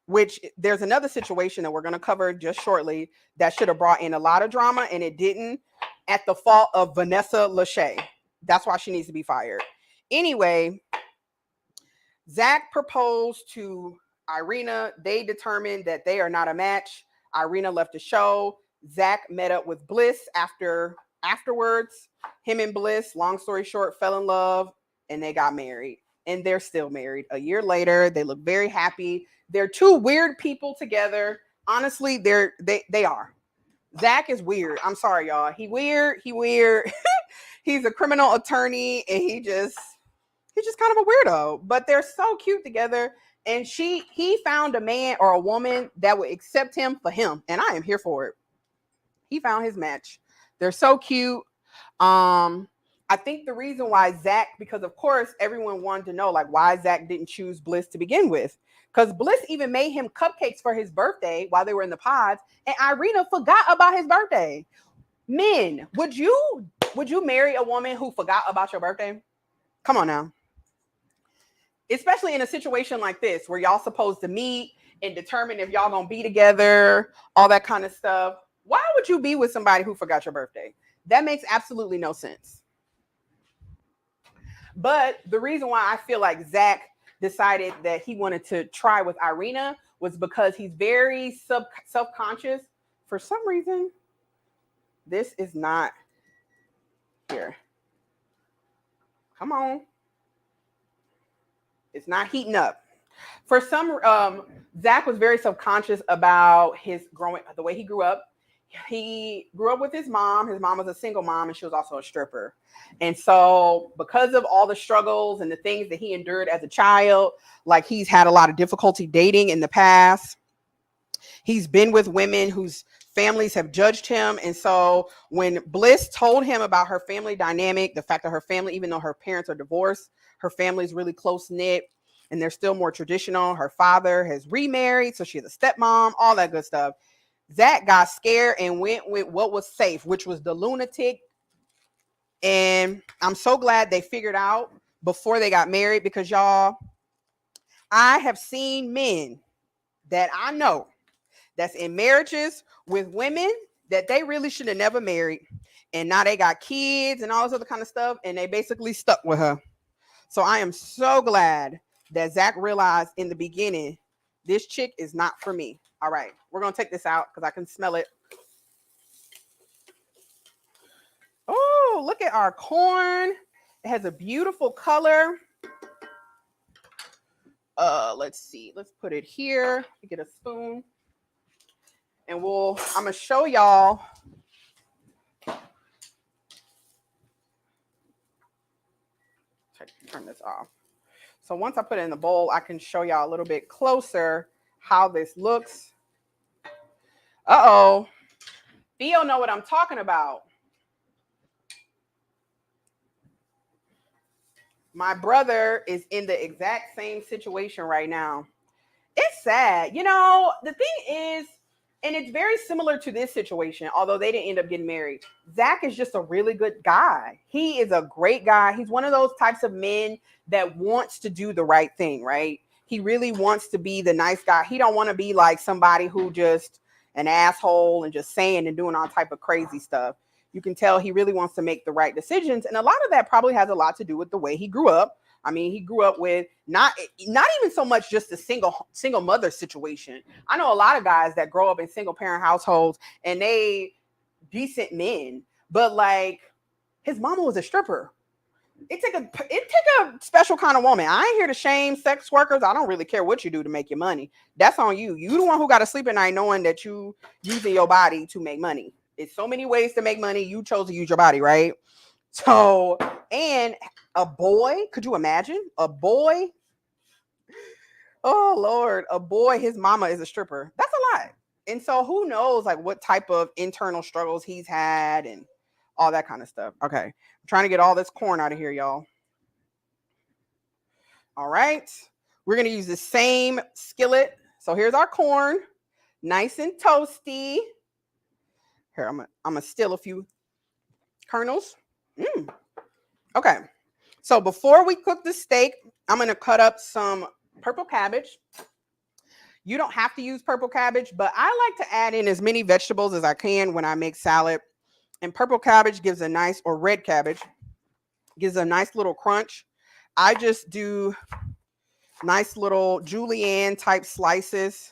which there's another situation that we're going to cover just shortly that should have brought in a lot of drama, and it didn't, at the fault of Vanessa Lachey. That's why she needs to be fired. Anyway, Zach proposed to Irina. They determined that they are not a match. Irina left the show. Zach met up with Bliss afterwards. Him and Bliss, long story short, fell in love, and they got married. And they're still married. A year later, they look very happy. They're two weird people together. Honestly, they are. Zach is weird. I'm sorry, y'all. He weird. He's a criminal attorney, and he's just kind of a weirdo. But they're so cute together. And he found a man or a woman that would accept him for him, and I am here for it. He found his match. They're so cute. I think the reason why Zach, because of course everyone wanted to know like why Zach didn't choose Bliss to begin with. Because Bliss even made him cupcakes for his birthday while they were in the pods, and Irina forgot about his birthday. Men, would you marry a woman who forgot about your birthday? Come on now. Especially in a situation like this where y'all supposed to meet and determine if y'all gonna be together, all that kind of stuff. Why would you be with somebody who forgot your birthday? That makes absolutely no sense. But the reason why I feel like Zach decided that he wanted to try with Irina was because he's very self-conscious. For some reason, this is not here. Come on. It's not heating up. For some, Zach was very self-conscious about the way he grew up. He grew up with his mom. His mom was a single mom, and she was also a stripper. And so because of all the struggles and the things that he endured as a child, like he's had a lot of difficulty dating in the past. He's been with women whose families have judged him. And so when Bliss told him about her family dynamic, the fact that her family, even though her parents are divorced, her family is really close-knit and they're still more traditional. Her father has remarried, so she has a stepmom, all that good stuff. Zach got scared and went with what was safe, which was the lunatic. And I'm so glad they figured out before they got married, because y'all, I have seen men that I know that's in marriages with women that they really should have never married. And now they got kids and all this other kind of stuff, and they basically stuck with her. So I am so glad that Zach realized in the beginning, this chick is not for me. All right, we're going to take this out because I can smell it. Oh, Ooh, look at our corn. It has a beautiful color. Let's see. Let's put it here. Get a spoon. And I'm going to show y'all. Turn this off. So once I put it in the bowl, I can show y'all a little bit closer how this looks. Uh-oh. Theo know what I'm talking about. My brother is in the exact same situation right now. It's sad. You know, the thing is, and it's very similar to this situation, although they didn't end up getting married. Zach is just a really good guy. He is a great guy. He's one of those types of men that wants to do the right thing, right? He really wants to be the nice guy. He don't want to be like somebody who just an asshole and just saying and doing all type of crazy stuff. You can tell he really wants to make the right decisions. And a lot of that probably has a lot to do with the way he grew up. I mean, he grew up with not even so much just a single mother situation. I know a lot of guys that grow up in single parent households and they decent men, but like his mama was a stripper. It take a special kind of woman. I ain't here to shame sex workers. I don't really care what you do to make your money. That's on you. You the one who got to sleep at night knowing that you using your body to make money. It's so many ways to make money. You chose to use your body, right? So, and a boy, could you imagine? A boy? Oh, Lord. A boy, his mama is a stripper. That's a lot. And so who knows like what type of internal struggles he's had and all that kind of stuff. Okay. I'm trying to get all this corn out of here, y'all. All right. We're going to use the same skillet. So here's our corn. Nice and toasty. Here, I'm going to steal a few kernels. Okay. So before we cook the steak, I'm going to cut up some purple cabbage. You don't have to use purple cabbage, but I like to add in as many vegetables as I can when I make salad. And purple cabbage gives a nice, or red cabbage, gives a nice little crunch. I just do nice little julienne type slices.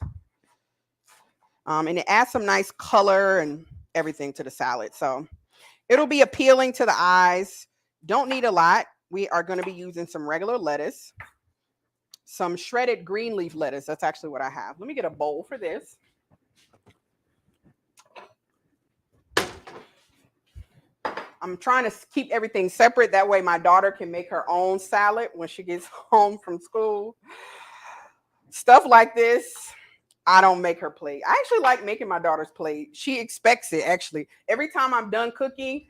And it adds some nice color and everything to the salad. So it'll be appealing to the eyes. Don't need a lot. We are going to be using some regular lettuce, some shredded green leaf lettuce. That's actually what I have. Let me get a bowl for this. I'm trying to keep everything separate. That way my daughter can make her own salad when she gets home from school. Stuff like this, I don't make her plate. I actually like making my daughter's plate. She expects it, actually. Every time I'm done cooking,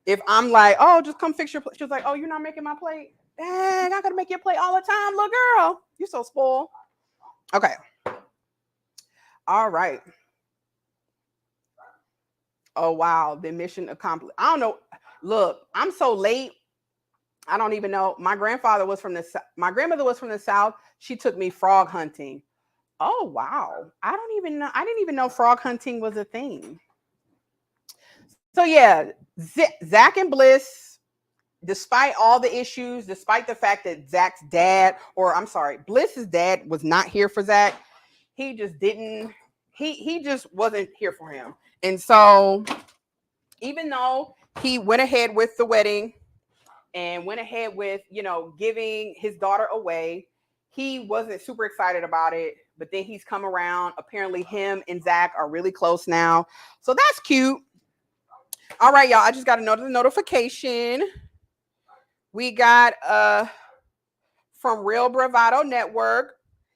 if I'm like, oh, just come fix your plate. She's like, oh, you're not making my plate? Dang, I got to make your plate all the time. Little girl, you're so spoiled. Okay. All right. Oh, wow. The mission accomplished. I don't know. Look, I'm so late. I don't even know. My grandmother was from the South. She took me frog hunting. Oh, wow. I didn't even know frog hunting was a thing. So yeah, Zach and Bliss, despite all the issues, despite the fact that Zach's dad, Bliss's dad was not here for Zach. He just didn't, he just wasn't here for him. And so even though he went ahead with the wedding and went ahead with, giving his daughter away, he wasn't super excited about it. But then he's come around. Apparently him and Zach are really close now. So that's cute. All right, y'all. I just got another notification. We got from Real Bravado Network.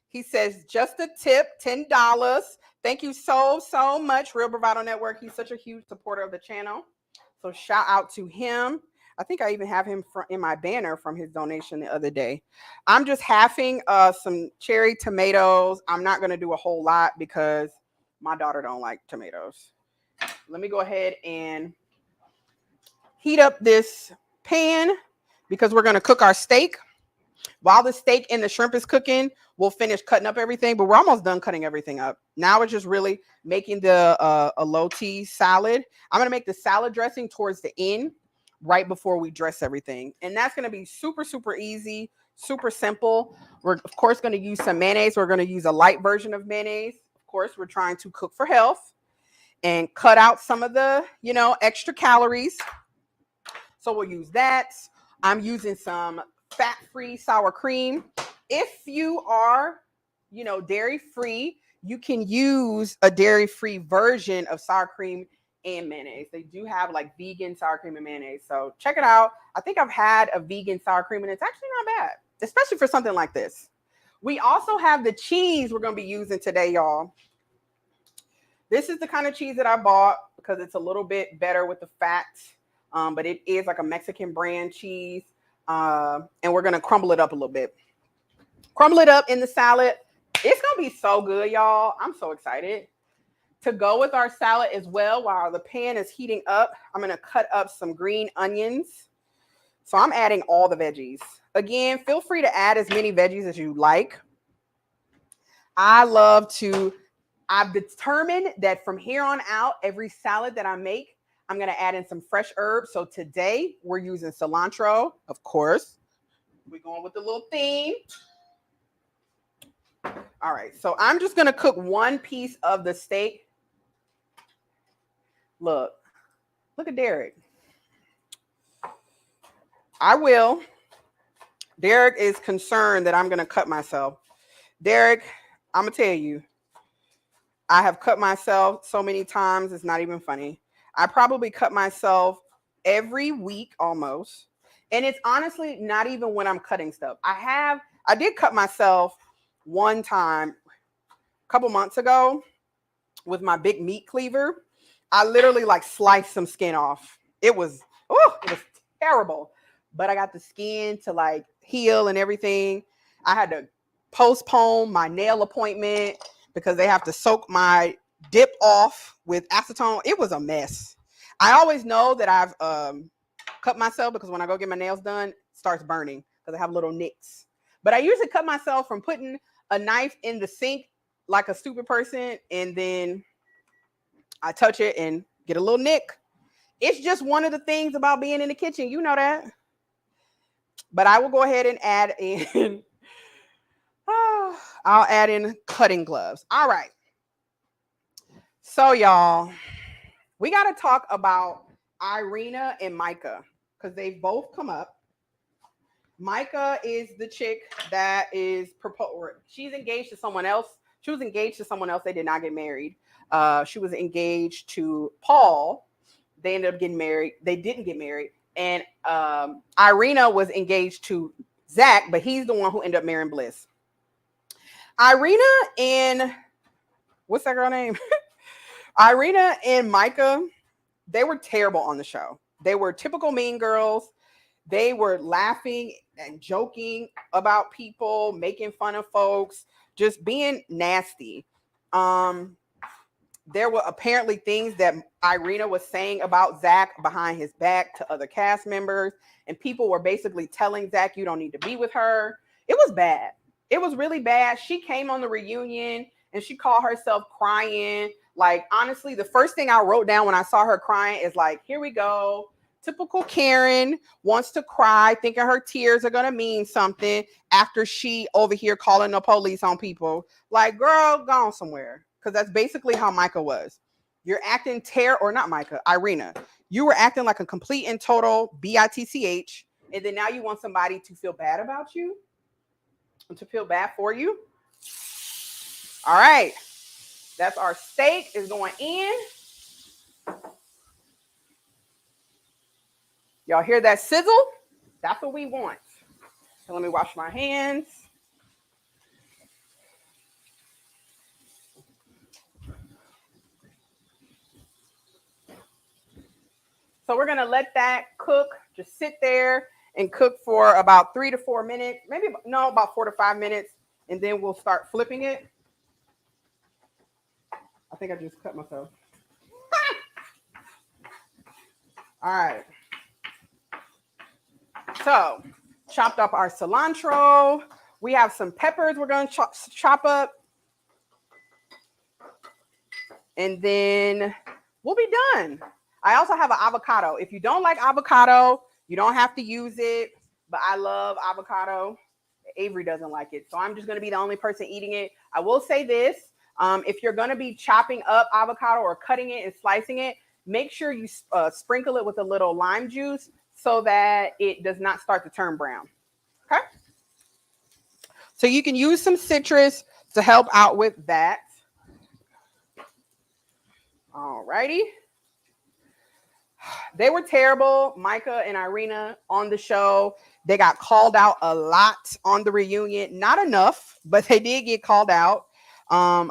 He says, just a tip, $10. Thank you so much, Real Bravado Network. He's such a huge supporter of the channel. So shout out to him. I think I even have him in my banner from his donation the other day. I'm just halving some cherry tomatoes. I'm not going to do a whole lot because my daughter don't like tomatoes. Let me go ahead and heat up this pan because we're going to cook our steak. While the steak and the shrimp is cooking, we'll finish cutting up everything, but we're almost done cutting everything up. Now we're just really making the elote salad. I'm going to make the salad dressing towards the end, right before we dress everything. And that's going to be super easy, super simple. We're, of course, going to use some mayonnaise. We're going to use a light version of mayonnaise. Of course, we're trying to cook for health and cut out some of the, extra calories. So we'll use that. I'm using some fat-free sour cream. If you are, dairy-free, you can use a dairy-free version of sour cream and mayonnaise. They do have like vegan sour cream and mayonnaise. So check it out. I think I've had a vegan sour cream and it's actually not bad, especially for something like this. We also have the cheese we're going to be using today, y'all. This is the kind of cheese that I bought because it's a little bit better with the fat, but it is like a Mexican brand cheese. And we're going to crumble it up a little bit. Crumble it up in the salad. It's going to be so good, y'all. I'm so excited. To go with our salad as well, while the pan is heating up, I'm going to cut up some green onions. So I'm adding all the veggies. Again, feel free to add as many veggies as you like. I've determined that from here on out, every salad that I make, I'm going to add in some fresh herbs. So today we're using cilantro, of course. We're going with the little theme. All right, so I'm just going to cook one piece of the steak. Look at Derek. Derek is concerned that I'm going to cut myself. Derek, I'm going to tell you, I have cut myself so many times, it's not even funny. I probably cut myself every week almost. And it's honestly not even when I'm cutting stuff. I did cut myself one time a couple months ago with my big meat cleaver. I literally like sliced some skin off. It was terrible. But I got the skin to like heal and everything. I had to postpone my nail appointment because they have to soak my dip off with acetone. It was a mess. I always know that I've cut myself because when I go get my nails done, it starts burning because I have little nicks. But I usually cut myself from putting a knife in the sink like a stupid person, and then I touch it and get a little nick. It's just one of the things about being in the kitchen. You know that. But I will go ahead and add in, I'll add in cutting gloves. All right. So y'all, we got to talk about Irina and Micah because they've both come up. Micah is the chick that is proposed. She's engaged to someone else. She was engaged to someone else. They did not get married. She was engaged to Paul. They ended up getting married. They didn't get married. And Irina was engaged to Zach, but he's the one who ended up marrying Bliss. Irina and what's that girl name? Irina and Micah, they were terrible on the show. They were typical mean girls. They were laughing and joking about people, making fun of folks, just being nasty. There were apparently things that Irina was saying about Zach behind his back to other cast members. And people were basically telling Zach, you don't need to be with her. It was bad. It was really bad. She came on the reunion and she called herself crying. Like, honestly, the first thing I wrote down when I saw her crying is like, here we go. Typical Karen wants to cry, thinking her tears are going to mean something after she over here calling the police on people. Like, girl, go on somewhere. Because that's basically how Micah was. You're acting or not Micah, Irina. You were acting like a complete and total bitch. And then now you want somebody to feel bad about you? And to feel bad for you? All right. That's our steak is going in. Y'all hear that sizzle? That's what we want. So let me wash my hands. So we're going to let that cook, just sit there and cook for about 3 to 4 minutes, about 4 to 5 minutes, and then we'll start flipping it. I think I just cut myself. All right. So chopped up our cilantro. We have some peppers we're going to chop up. And then we'll be done. I also have an avocado. If you don't like avocado, you don't have to use it. But I love avocado. Avery doesn't like it. So I'm just going to be the only person eating it. I will say this. If you're going to be chopping up avocado or cutting it and slicing it, make sure you sprinkle it with a little lime juice so that it does not start to turn brown. Okay. So you can use some citrus to help out with that. All righty. They were terrible, Micah and Irina, on the show. They got called out a lot on the reunion. Not enough, but they did get called out.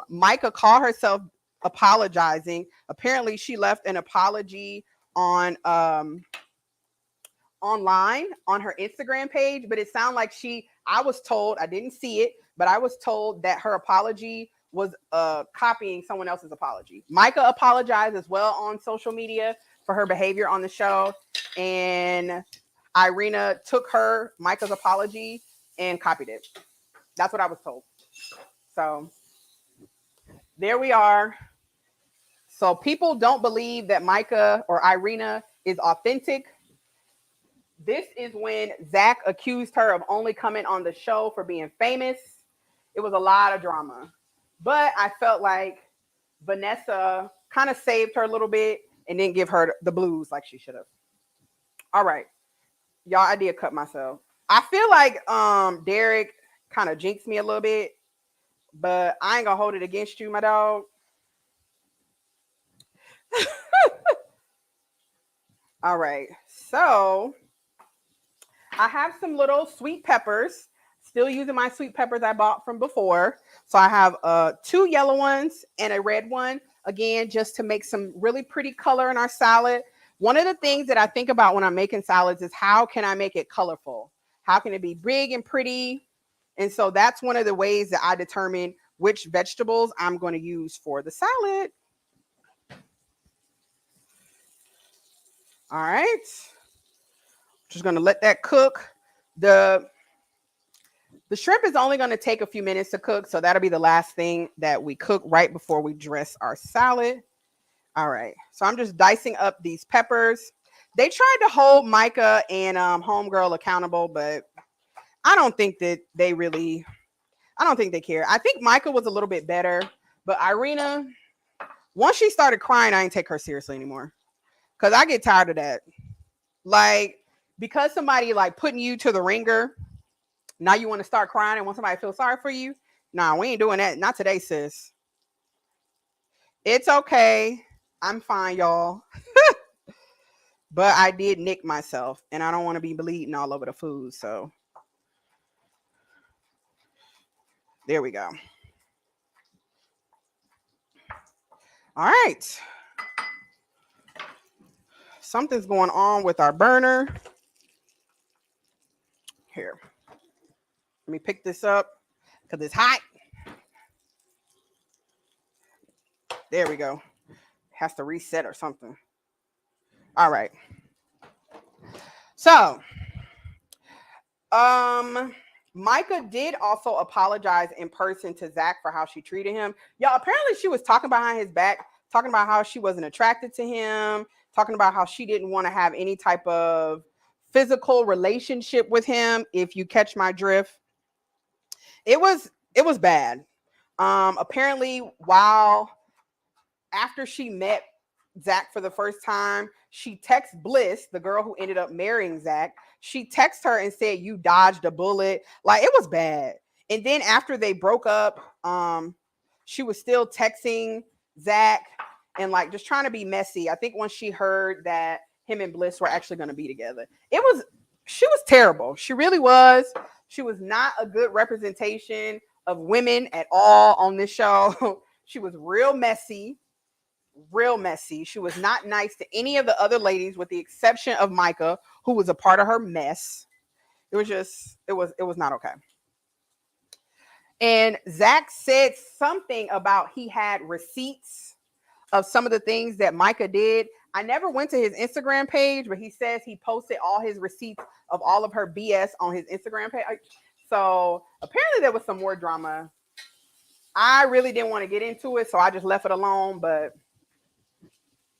Micah called herself apologizing. Apparently, she left an apology on online on her Instagram page, but it sounded like I was told, I didn't see it, but I was told that her apology was copying someone else's apology. Micah apologized as well on social media for her behavior on the show, and Irina took Micah's apology and copied it. That's what I was told. So there we are. So people don't believe that Micah or Irina is authentic. This is when Zach accused her of only coming on the show for being famous. It was a lot of drama. But I felt like Vanessa kind of saved her a little bit and didn't give her the blues like she should have. All right. Y'all, I did cut myself. I feel like Derek kind of jinxed me a little bit, but I ain't going to hold it against you, my dog. All right. So I have some little sweet peppers, still using my sweet peppers I bought from before. So I have 2 yellow ones and a red one, again, just to make some really pretty color in our salad. One of the things that I think about when I'm making salads is how can I make it colorful? How can it be big and pretty? And so that's one of the ways that I determine which vegetables I'm going to use for the salad. All right. Just going to let that cook. The shrimp is only going to take a few minutes to cook, so that'll be the last thing that we cook right before we dress our salad. All right, so I'm just dicing up these peppers. They tried to hold Micah and Homegirl accountable, but I don't think that they really, I don't think they care. I think Micah was a little bit better, but Irina, once she started crying, I didn't take her seriously anymore because I get tired of that. Like, because somebody like putting you to the ringer, now you want to start crying and want somebody to feel sorry for you? Nah, we ain't doing that. Not today, sis. It's okay. I'm fine, y'all. But I did nick myself, and I don't want to be bleeding all over the food. So there we go. All right. Something's going on with our burner. Here. Let me pick this up because it's hot. There we go. Has to reset or something. All right. So, Micah did also apologize in person to Zach for how she treated him. Y'all, apparently she was talking behind his back, talking about how she wasn't attracted to him, talking about how she didn't want to have any type of physical relationship with him, if you catch my drift. It was bad. Apparently, after she met Zach for the first time, she texted Bliss, the girl who ended up marrying Zach. She texted her and said, "You dodged a bullet." Like, it was bad. And then after they broke up, she was still texting Zach and like just trying to be messy. I think once she heard that him and Bliss were actually going to be together, she was terrible. She really was. She was not a good representation of women at all on this show. She was real messy. She was not nice to any of the other ladies with the exception of Micah, who was a part of her mess. It was not okay. And Zach said something about he had receipts of some of the things that Micah did. I never went to his Instagram page, but he says he posted all his receipts of all of her BS on his Instagram page. So apparently there was some more drama. I really didn't want to get into it, so I just left it alone, but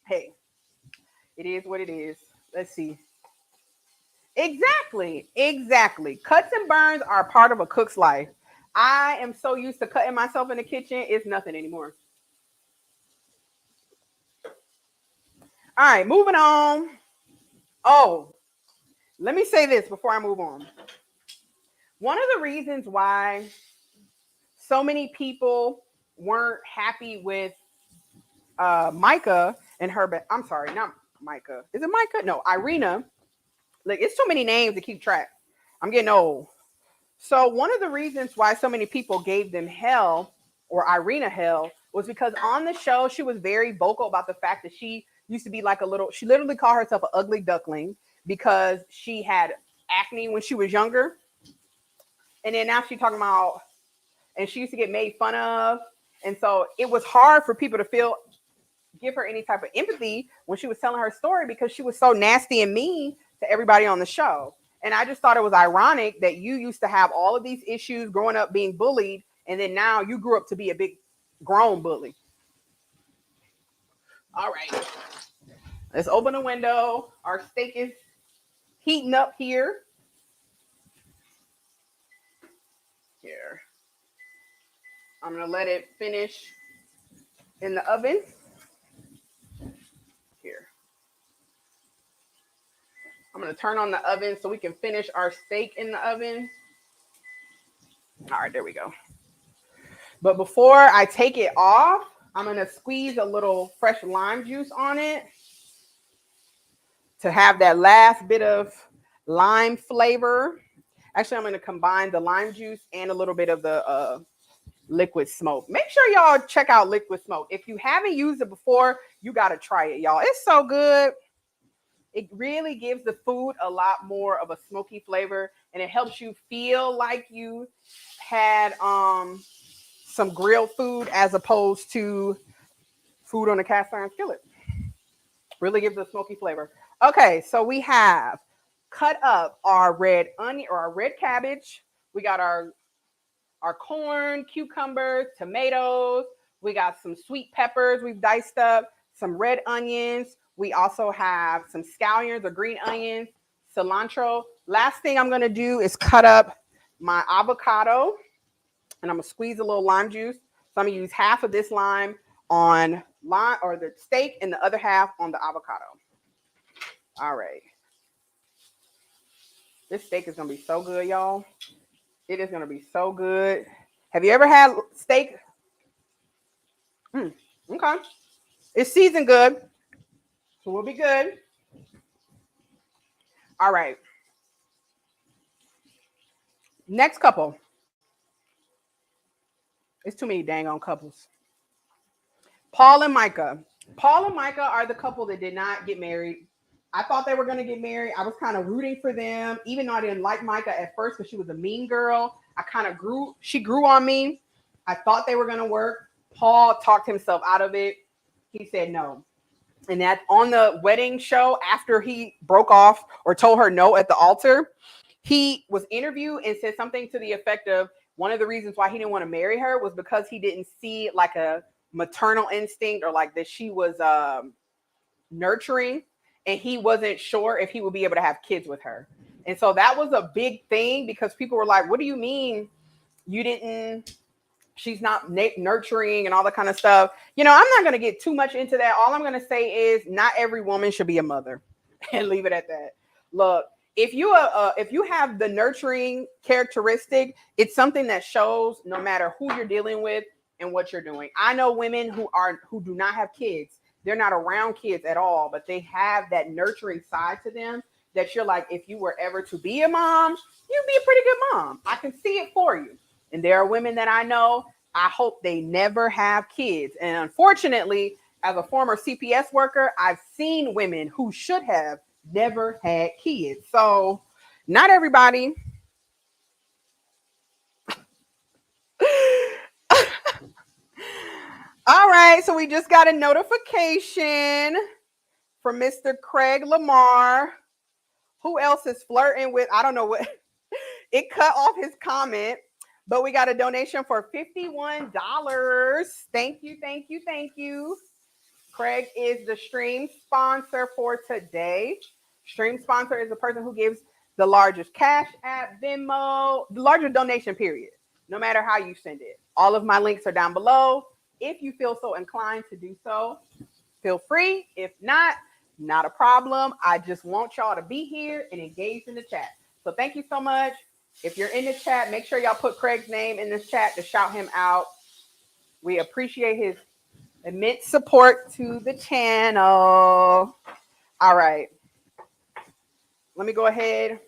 hey, it is what it is. Let's see. Exactly. Cuts and burns are part of a cook's life. I am so used to cutting myself in the kitchen, it's nothing anymore. All right, moving on. Oh, let me say this before I move on. One of the reasons why so many people weren't happy with Micah and her, I'm sorry, not Micah. Is it Micah? No, Irina. Like, it's too many names to keep track. I'm getting old. So one of the reasons why so many people gave them hell, or Irina hell, was because on the show she was very vocal about the fact that she used to be like a little, she literally called herself an ugly duckling because she had acne when she was younger. And then now she's talking about, and she used to get made fun of. And so it was hard for people to give her any type of empathy when she was telling her story because she was so nasty and mean to everybody on the show. And I just thought it was ironic that you used to have all of these issues growing up being bullied, and then now you grew up to be a big grown bully. All right. Let's open the window. Our steak is heating up here. Here. I'm going to let it finish in the oven. Here. I'm going to turn on the oven so we can finish our steak in the oven. All right, there we go. But before I take it off, I'm going to squeeze a little fresh lime juice on it to have that last bit of lime flavor. Actually, I'm going to combine the lime juice and a little bit of the liquid smoke. Make sure y'all check out liquid smoke. If you haven't used it before, you got to try it, y'all. It's so good. It really gives the food a lot more of a smoky flavor, and it helps you feel like you had some grilled food as opposed to food on a cast iron skillet. Really gives a smoky flavor. Okay, so we have cut up our red onion or our red cabbage. We got our corn, cucumbers, tomatoes. We got some sweet peppers we've diced up, some red onions. We also have some scallions or green onions, cilantro. Last thing I'm going to do is cut up my avocado, and I'm going to squeeze a little lime juice. So I'm going to use half of this lime on lime or the steak and the other half on the avocado. All right. This steak is going to be so good, y'all. It is going to be so good. Have you ever had steak? Okay. It's seasoned good, so we'll be good. All right. Next couple. It's too many dang on couples. Paul and Micah. Paul and Micah are the couple that did not get married. I thought they were going to get married. I was kind of rooting for them, even though I didn't like Micah at first because she was a mean girl. She grew on me. I thought they were going to work. Paul talked himself out of it. He said no. And that on the wedding show, after he broke off or told her no at the altar, he was interviewed and said something to the effect of one of the reasons why he didn't want to marry her was because he didn't see like a maternal instinct or like that she was nurturing, and he wasn't sure if he would be able to have kids with her. And so that was a big thing because people were like, what do you mean she's not nurturing and all that kind of stuff. I'm not going to get too much into that. All I'm going to say is not every woman should be a mother and leave it at that. Look, if you have the nurturing characteristic, it's something that shows no matter who you're dealing with and what you're doing. I know women who do not have kids. They're not around kids at all, but they have that nurturing side to them that you're like, if you were ever to be a mom, you'd be a pretty good mom. I can see it for you. And there are women that I know, I hope they never have kids. And unfortunately, as a former CPS worker, I've seen women who should have never had kids. So not everybody. All right. So we just got a notification from Mr. Craig Lamar. Who else is flirting with? I don't know what. It cut off his comment. But we got a donation for $51. Thank you, thank you, thank you. Craig is the stream sponsor for today. Stream sponsor is the person who gives the largest Cash App, Venmo, the largest donation, period, no matter how you send it. All of my links are down below. If you feel so inclined to do so, feel free. If not, Not a problem. I just want y'all to be here and engage in the chat. So thank you so much. If you're in the chat, make sure y'all put Craig's name in this chat to shout him out. We appreciate his immense support to the channel. All right. Let me go ahead.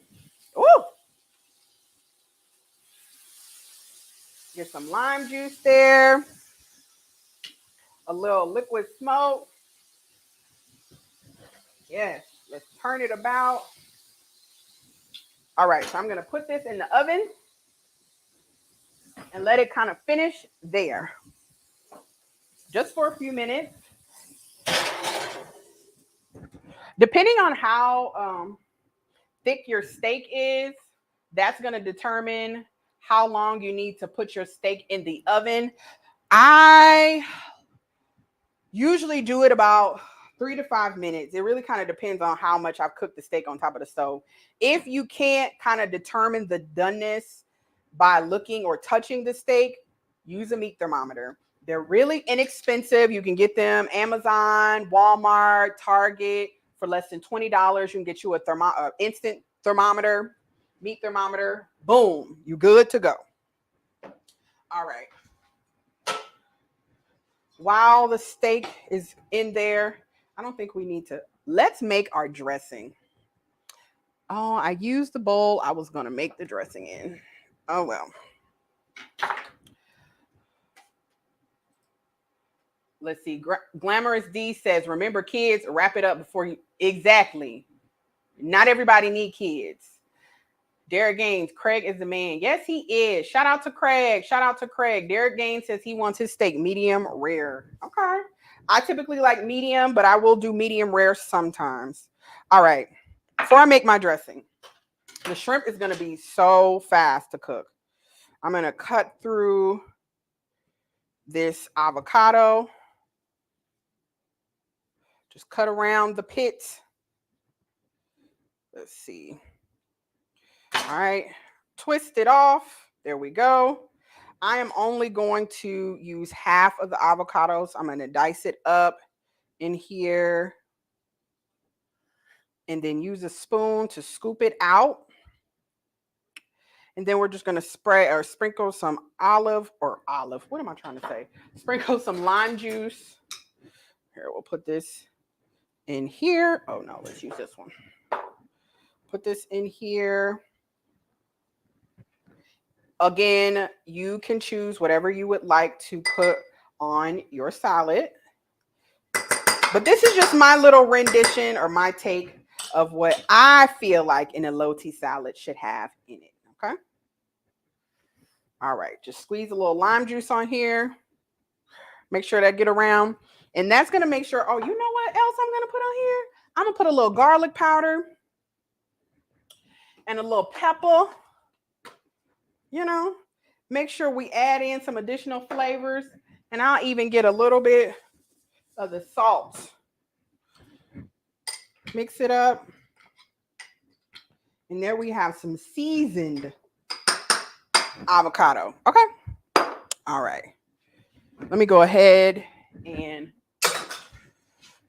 Ooh. Get some lime juice there. A little liquid smoke. Yes. Let's turn it about. All right. So I'm going to put this in the oven and let it kind of finish there. Just for a few minutes. Depending on how thick your steak is, that's going to determine how long you need to put your steak in the oven. I usually do it about 3 to 5 minutes. It really kind of depends on how much I've cooked the steak on top of the stove. If you can't kind of determine the doneness by looking or touching the steak, use a meat thermometer. They're really inexpensive. You can get them Amazon, Walmart, Target for less than $20. You can get you a instant thermometer, meat thermometer. Boom, you good to go. All right. While the steak is in there, I don't think we need to. Let's make our dressing. Oh, I used the bowl I was going to make the dressing in. Oh, well. Let's see. Glamorous D says, remember kids, wrap it up before you. Exactly. Not everybody need kids. Derek Gaines, Craig is the man. Yes, he is. Shout out to Craig. Shout out to Craig. Derek Gaines says he wants his steak medium rare. Okay. I typically like medium, but I will do medium rare sometimes. All right. Before I make my dressing, the shrimp is going to be so fast to cook. I'm going to cut through this avocado. Just cut around the pit. Let's see. All right. Twist it off. There we go. I am only going to use half of the avocados. I'm going to dice it up in here and then use a spoon to scoop it out. And then we're just going to spray or sprinkle some what am I trying to say? Sprinkle some lime juice. Here, we'll put this in here. Oh, no, let's use this one. Put this in here. Again, you can choose whatever you would like to put on your salad. But this is just my little rendition or my take of what I feel like an elote salad should have in it. Okay. All right. Just squeeze a little lime juice on here. Make sure that get around. And that's going to make sure, oh, you know what else I'm going to put on here? I'm going to put a little garlic powder and a little pepper. You know, make sure we add in some additional flavors. And I'll even get a little bit of the salt. Mix it up. And there we have some seasoned avocado. Okay. All right. Let me go ahead and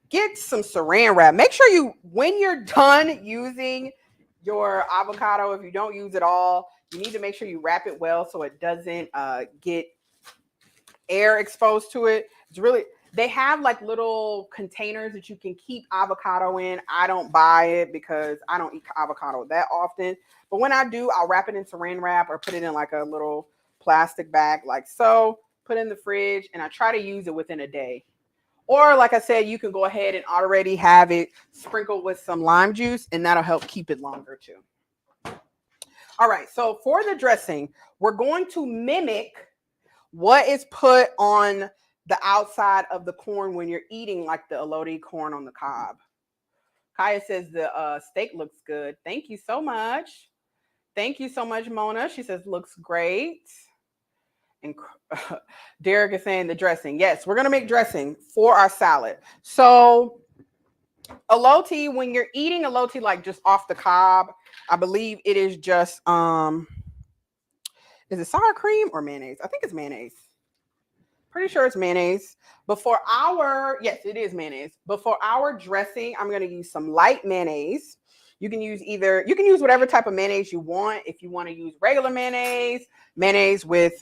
get some saran wrap. Make sure you, when you're done using your avocado, if you don't use it all, you need to make sure you wrap it well so it doesn't get air exposed to it. It's really, they have like little containers that you can keep avocado in. I don't buy it because I don't eat avocado that often. But when I do, I'll wrap it in saran wrap or put it in like a little plastic bag like so, put it in the fridge, and I try to use it within a day. Or like I said, you can go ahead and already have it sprinkled with some lime juice, and that'll help keep it longer too. All right, so for the dressing, we're going to mimic what is put on the outside of the corn when you're eating like the elote corn on the cob. Kaya says the steak looks good. Thank you so much. Thank you so much, Mona. She says looks great. And Derek is saying the dressing. Yes, we're going to make dressing for our salad. So elote, when you're eating elote like just off the cob, I believe it is just is it sour cream or mayonnaise? I think it's mayonnaise. Pretty sure it's mayonnaise. Yes, it is mayonnaise. But for our dressing, I'm going to use some light mayonnaise. You can use whatever type of mayonnaise you want. If you want to use regular mayonnaise with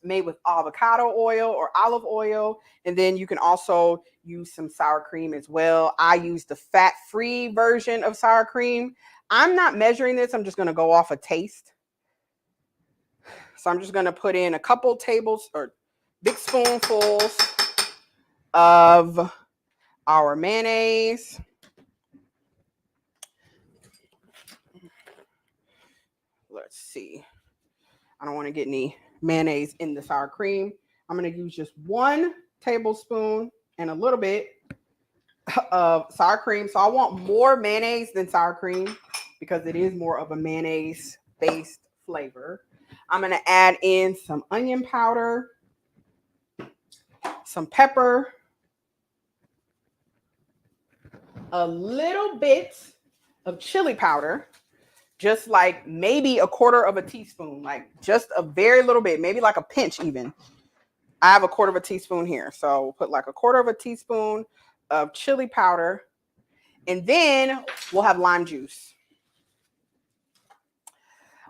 made with avocado oil or olive oil, and then you can also use some sour cream as well. I use the fat-free version of sour cream. I'm not measuring this. I'm just going to go off a taste. So I'm just going to put in a couple big spoonfuls of our mayonnaise. Let's see. I don't want to get any mayonnaise in the sour cream. I'm going to use just 1 tablespoon and a little bit of sour cream. So I want more mayonnaise than sour cream because it is more of a mayonnaise-based flavor. I'm going to add in some onion powder, some pepper, a little bit of chili powder, just like maybe a quarter of a teaspoon, like just a very little bit, maybe like a pinch even. I have a quarter of a teaspoon here. So we'll put like a quarter of a teaspoon of chili powder. And then we'll have lime juice.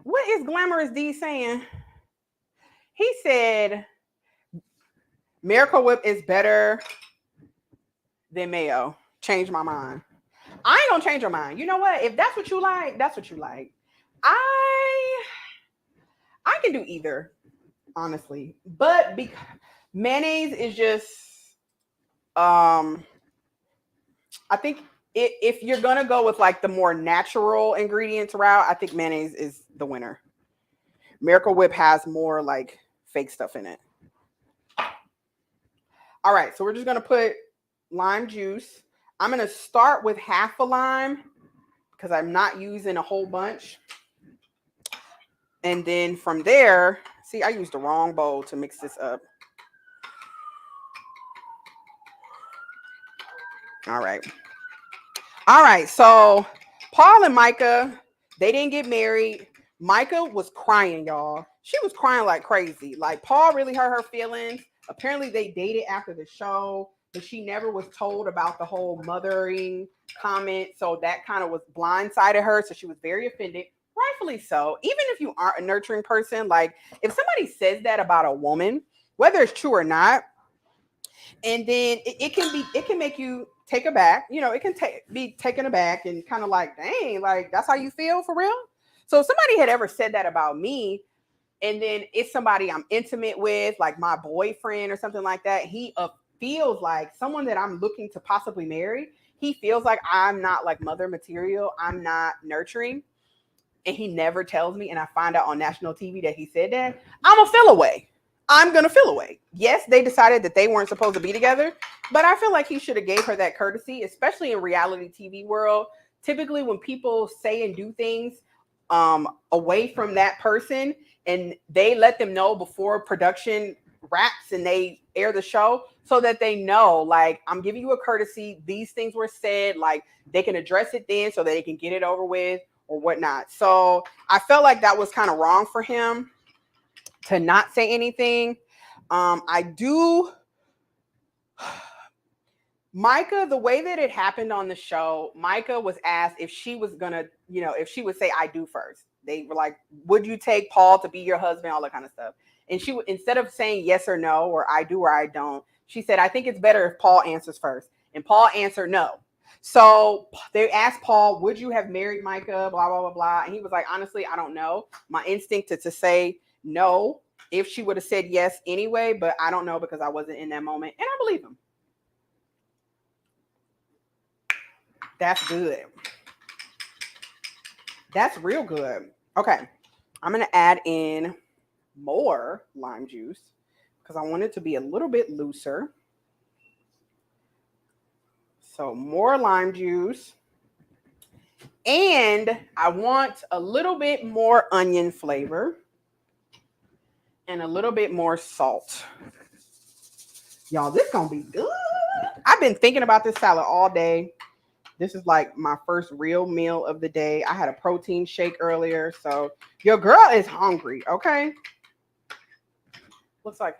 What is Glamorous D saying? He said Miracle Whip is better than mayo. Change my mind. I ain't gonna change your mind. You know what? If that's what you like, that's what you like. I can do either, honestly. But mayonnaise is just I think if you're gonna go with like the more natural ingredients route, I think mayonnaise is the winner. Miracle Whip has more like fake stuff in it. All right, so we're just gonna put lime juice. I'm gonna start with half a lime because I'm not using a whole bunch. And then from there, see, I used the wrong bowl to mix this up. All right, so Paul and Micah, they didn't get married. Micah was crying, y'all. She was crying like crazy. Like, Paul really hurt her feelings. Apparently, they dated after the show, but she never was told about the whole mothering comment. So that kind of was blindsided her. So she was very offended. Rightfully so. Even if you aren't a nurturing person, like if somebody says that about a woman, whether it's true or not, and then it can make you take aback. You know, it can be taken aback and kind of like, dang, like that's how you feel for real. So if somebody had ever said that about me, and then it's somebody I'm intimate with, like my boyfriend or something like that, he feels like someone that I'm looking to possibly marry. He feels like I'm not like mother material. I'm not nurturing. And he never tells me, and I find out on national TV that he said that, I'm going to feel away. I'm going to feel away. Yes, they decided that they weren't supposed to be together, but I feel like he should have gave her that courtesy, especially in reality TV world. Typically, when people say and do things away from that person, and they let them know before production wraps and they air the show so that they know, like, I'm giving you a courtesy. These things were said, like, they can address it then so that they can get it over with or whatnot. So I felt like that was kind of wrong for him to not say anything. Micah, the way that it happened on the show, Micah was asked if she was gonna, if she would say I do first. They were like, would you take Paul to be your husband? All that kind of stuff. And she, instead of saying yes or no, or I do or I don't, she said, I think it's better if Paul answers first. And Paul answered no. So they asked Paul, would you have married Micah? Blah, blah, blah, blah. And he was like, honestly, I don't know. My instinct is to say no if she would have said yes anyway, but I don't know because I wasn't in that moment. And I believe him. That's good. That's real good. Okay. I'm going to add in more lime juice because I want it to be a little bit looser. So more lime juice. And I want a little bit more onion flavor and a little bit more salt. Y'all, this is going to be good. I've been thinking about this salad all day. This is like my first real meal of the day. I had a protein shake earlier. So your girl is hungry, okay? Looks like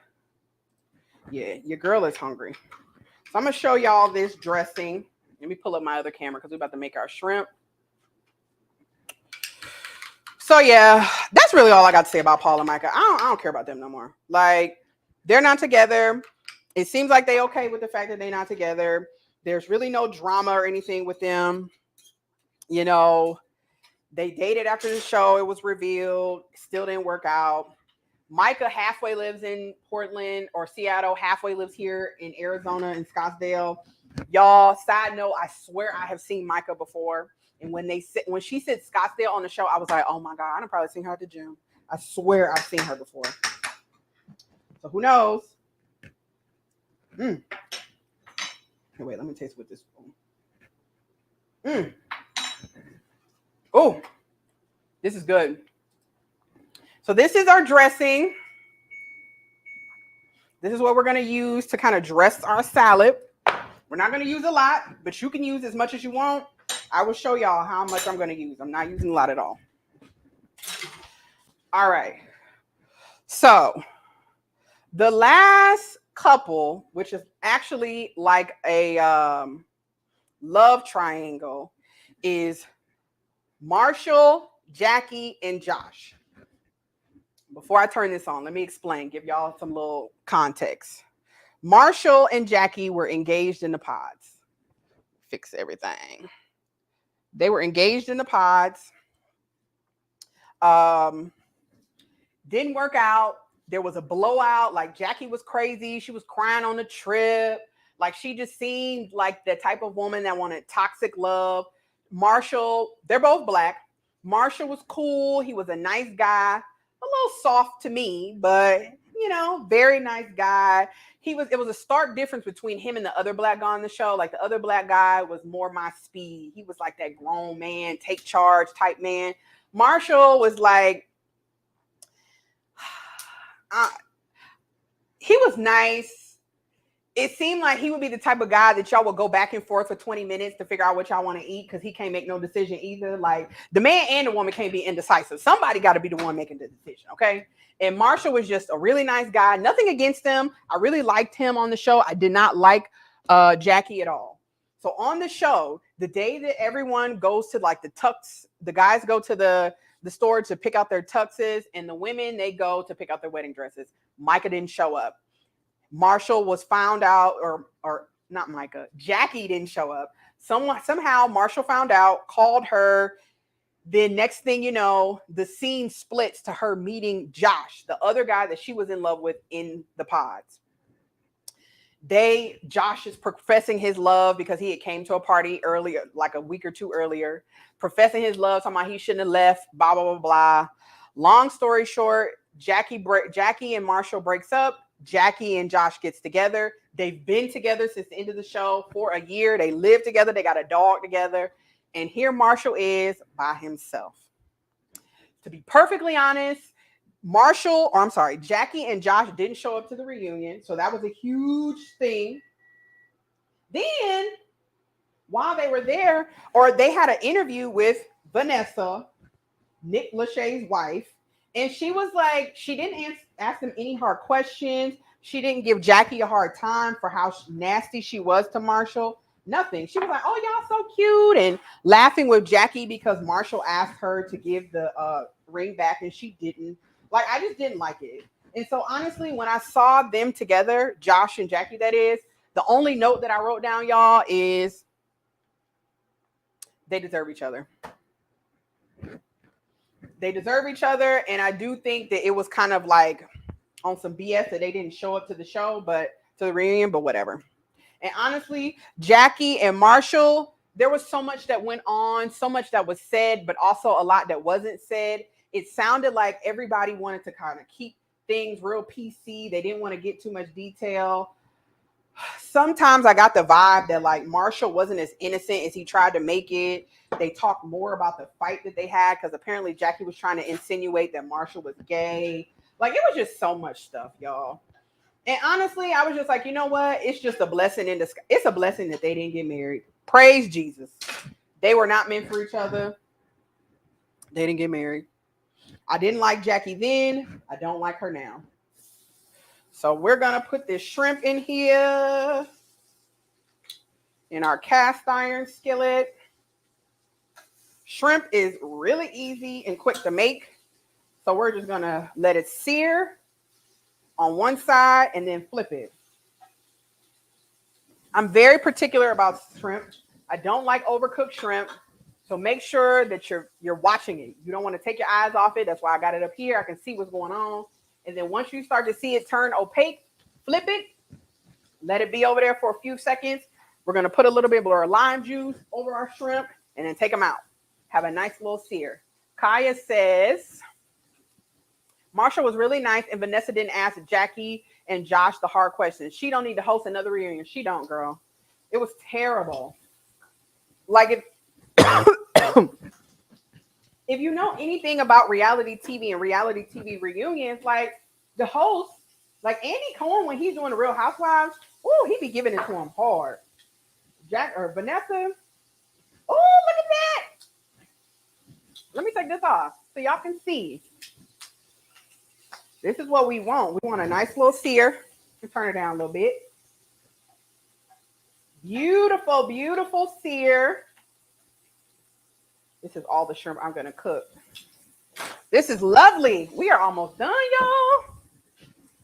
Yeah, your girl is hungry. So I'm gonna show y'all this dressing. Let me pull up my other camera because we're about to make our shrimp. So yeah, that's really all I got to say about Paul and Micah. I don't care about them no more. Like, they're not together. It seems like they okay with the fact that they're not together. There's really no drama or anything with them. You know, they dated after the show. It was revealed. Still didn't work out. Micah halfway lives in Portland or Seattle. Halfway lives here in Arizona in Scottsdale. Y'all, side note, I swear I have seen Micah before. And when she said Scottsdale on the show, I was like, oh my God, I've probably seen her at the gym. I swear I've seen her before. So who knows? Hey, wait, let me taste what this. Oh, this is good. So this is our dressing. This is what we're going to use to kind of dress our salad. We're not going to use a lot, but you can use as much as you want. I will show y'all how much I'm going to use. I'm not using a lot at all. All right. So the last couple, which is actually like a love triangle, is Marshall, Jackie, and Josh. Before I turn this on, let me explain, give y'all some little context. Marshall and Jackie were engaged in the pods. Fix everything. They were engaged in the pods. Didn't work out. There was a blowout. Like, Jackie was crazy. She was crying on the trip. Like, she just seemed like the type of woman that wanted toxic love. Marshall, they're both black. Marshall was cool. He was a nice guy. A little soft to me, but, you know, very nice guy. It was a stark difference between him and the other black guy on the show. Like, the other black guy was more my speed. He was like that grown man, take charge type man. Marshall was like, he was nice. It seemed like he would be the type of guy that y'all would go back and forth for 20 minutes to figure out what y'all want to eat, because he can't make no decision either. Like, the man and the woman can't be indecisive. Somebody got to be the one making the decision, okay? And Marshall was just a really nice guy. Nothing against him. I really liked him on the show. I did not like Jackie at all. So on the show, the day that everyone goes to like the tux, the guys go to the store to pick out their tuxes, and the women, they go to pick out their wedding dresses. Micah didn't show up. Marshall was found out, or not Micah, Jackie didn't show up. Somehow Marshall found out, called her. Then next thing you know, the scene splits to her meeting Josh, the other guy that she was in love with in the pods. Josh is professing his love because he had came to a party earlier, like a week or two earlier, professing his love, talking about he shouldn't have left, blah, blah, blah, blah. Long story short, Jackie and Marshall breaks up. Jackie and Josh gets together. They've been together since the end of the show for a year. They live together. They got a dog together. And here Marshall is by himself. To be perfectly honest, Jackie and Josh didn't show up to the reunion. So that was a huge thing. Then, while they were there, or they had an interview with Vanessa, Nick Lachey's wife, and she was like, she didn't ask them any hard questions. She didn't give Jackie a hard time for how nasty she was to Marshall. Nothing. She was like, oh, y'all so cute, and laughing with Jackie because Marshall asked her to give the ring back and she didn't. Like, I just didn't like it. And so honestly, when I saw them together, Josh and Jackie, that is, the only note that I wrote down, y'all, is they deserve each other. They deserve each other. And I do think that it was kind of like on some BS that they didn't show up to the show, but to the reunion, but whatever. And honestly, Jackie and Marshall, there was so much that went on, so much that was said, but also a lot that wasn't said. It sounded like everybody wanted to kind of keep things real PC. They didn't want to get too much detail. Sometimes I got the vibe that like Marshall wasn't as innocent as he tried to make it. They talked more about the fight that they had because apparently Jackie was trying to insinuate that Marshall was gay. Like, it was just so much stuff, y'all. And honestly, I was just like, you know what? It's just a blessing in disguise. It's a blessing that they didn't get married. Praise Jesus. They were not meant for each other. They didn't get married. I didn't like Jackie then. I don't like her now. So we're going to put this shrimp in here in our cast iron skillet. Shrimp is really easy and quick to make. So we're just going to let it sear on one side and then flip it. I'm very particular about shrimp. I don't like overcooked shrimp. So make sure that you're watching it. You don't want to take your eyes off it. That's why I got it up here. I can see what's going on. And then once you start to see it turn opaque, flip it. Let it be over there for a few seconds. We're going to put a little bit of our lime juice over our shrimp and then take them out. Have a nice little sear. Kaya says, Marsha was really nice and Vanessa didn't ask Jackie and Josh the hard questions. She don't need to host another reunion. She don't, girl. It was terrible. Like if you know anything about reality TV and reality TV reunions, like the host, like Andy Cohen, when he's doing the Real Housewives, oh, he be giving it to him hard. Jack or Vanessa, oh, look at that. Let me take this off so y'all can see. This is what we want. We want a nice little sear. Turn it down a little bit. Beautiful, beautiful sear. This is all the shrimp I'm going to cook. This is lovely. We are almost done, y'all.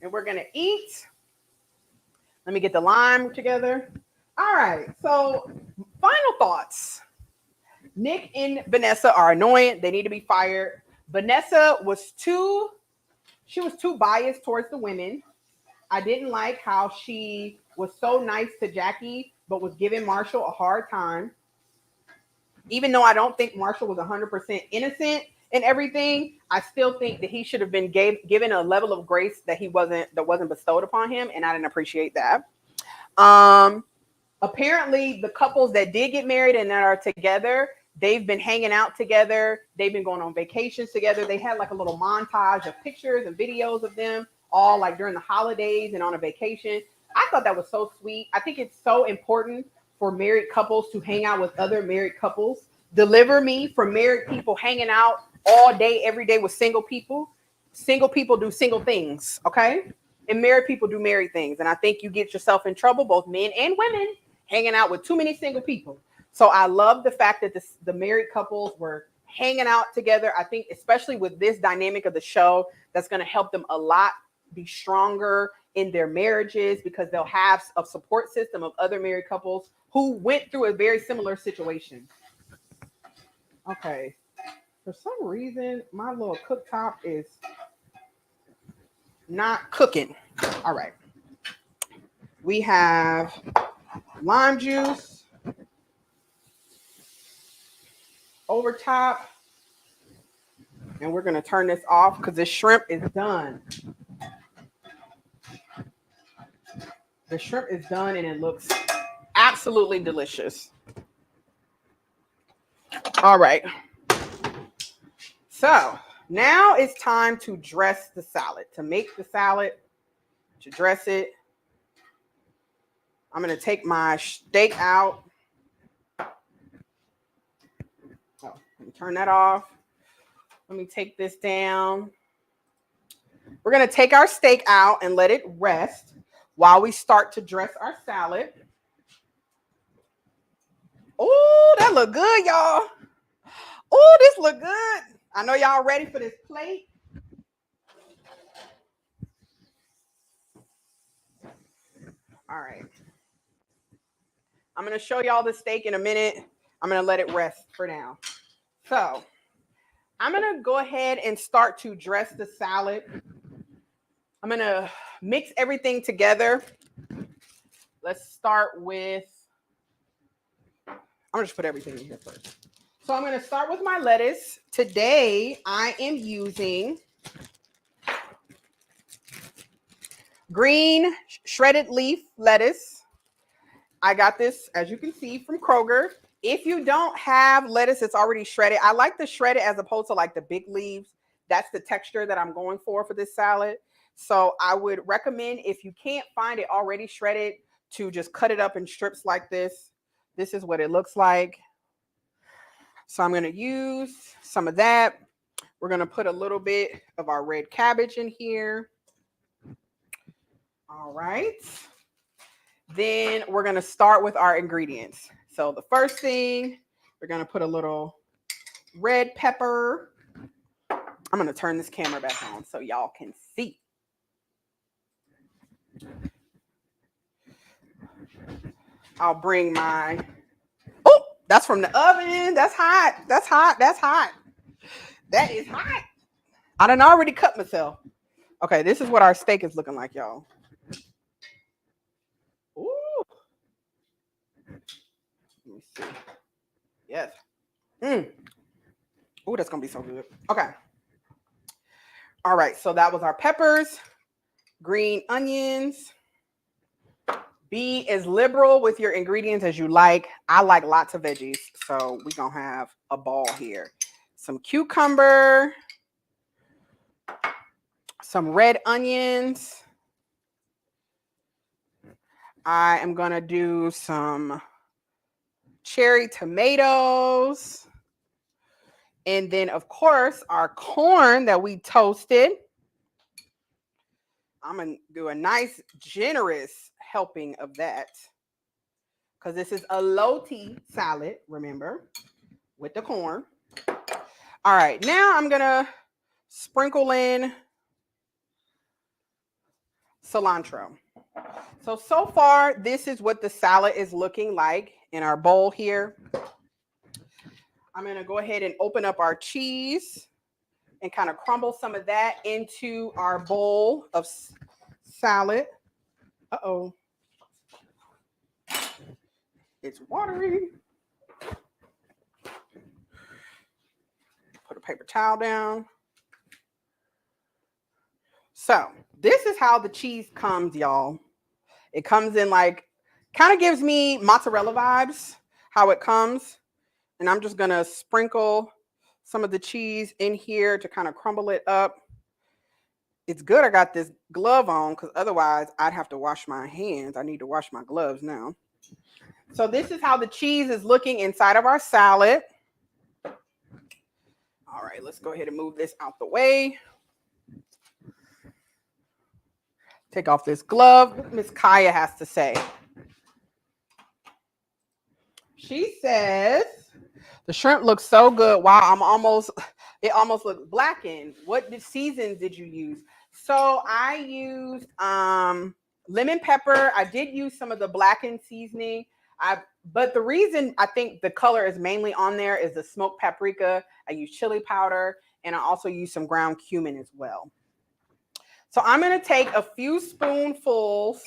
And we're going to eat. Let me get the lime together. All right. So final thoughts. Nick and Vanessa are annoying. They need to be fired. Vanessa was too biased towards the women. I didn't like how she was so nice to Jackie, but was giving Marshall a hard time. Even though I don't think Marshall was 100% innocent in everything, I still think that he should have been given a level of grace that wasn't bestowed upon him, and I didn't appreciate that. Apparently, the couples that did get married and that are together, they've been hanging out together. They've been going on vacations together. They had like a little montage of pictures and videos of them all like during the holidays and on a vacation. I thought that was so sweet. I think it's so important for married couples to hang out with other married couples. Deliver me from married people hanging out all day, every day with single people. Single people do single things, okay? And married people do married things. And I think you get yourself in trouble, both men and women, hanging out with too many single people. So I love the fact that the married couples were hanging out together. I think especially with this dynamic of the show, that's going to help them a lot be stronger in their marriages because they'll have a support system of other married couples who went through a very similar situation. Okay. For some reason, my little cooktop is not cooking. All right. We have lime juice over top. And we're going to turn this off because the shrimp is done. The shrimp is done and it looks absolutely delicious. All right. So now it's time to dress the salad, to make the salad, to dress it. I'm going to take my steak out. Oh, let me turn that off. Let me take this down. We're going to take our steak out and let it rest while we start to dress our salad. Oh, that look good, y'all. Oh, this look good. I know y'all ready for this plate. All right. I'm going to show y'all the steak in a minute. I'm going to let it rest for now. So I'm going to go ahead and start to dress the salad. I'm going to mix everything together. Let's start with, I'm going to just put everything in here first. So I'm going to start with my lettuce. Today, I am using green shredded leaf lettuce. I got this, as you can see, from Kroger. If you don't have lettuce that's already shredded, I like to shred it as opposed to like the big leaves. That's the texture that I'm going for this salad. So I would recommend, if you can't find it already shredded, to just cut it up in strips like this. This is what it looks like. So I'm going to use some of that. We're going to put a little bit of our red cabbage in here. All right. Then we're going to start with our ingredients. So the first thing, we're going to put a little red pepper. I'm going to turn this camera back on so y'all can see. I'll bring my, oh, that's from the oven. That's hot. That's hot. That's hot. That is hot. I done already cut myself. Okay, this is what our steak is looking like, y'all. Ooh. Let me see. Yes. Ooh, that's going to be so good. Okay. All right, so that was our peppers, green onions. Be as liberal with your ingredients as you like. I like lots of veggies, so we're going to have a ball here. Some cucumber, some red onions. I am going to do some cherry tomatoes. And then, of course, our corn that we toasted. I'm going to do a nice, generous helping of that. Because this is elote salad, remember, with the corn. All right, now I'm going to sprinkle in cilantro. So far, this is what the salad is looking like in our bowl here. I'm going to go ahead and open up our cheese and kind of crumble some of that into our bowl of salad. Uh-oh. It's watery. Put a paper towel down. So this is how the cheese comes, y'all. It comes in like, kind of gives me mozzarella vibes, how it comes. And I'm just going to sprinkle some of the cheese in here to kind of crumble it up. It's good I got this glove on because otherwise I'd have to wash my hands. I need to wash my gloves now. So this is how the cheese is looking inside of our salad. All right, let's go ahead and move this out the way. Take off this glove. What Miss Kaya has to say. She says, the shrimp looks so good. Wow, it almost looks blackened. What seasons did you use? So I used lemon pepper. I did use some of the blackened seasoning. But the reason I think the color is mainly on there is the smoked paprika. I use chili powder, and I also use some ground cumin as well. So I'm going to take a few spoonfuls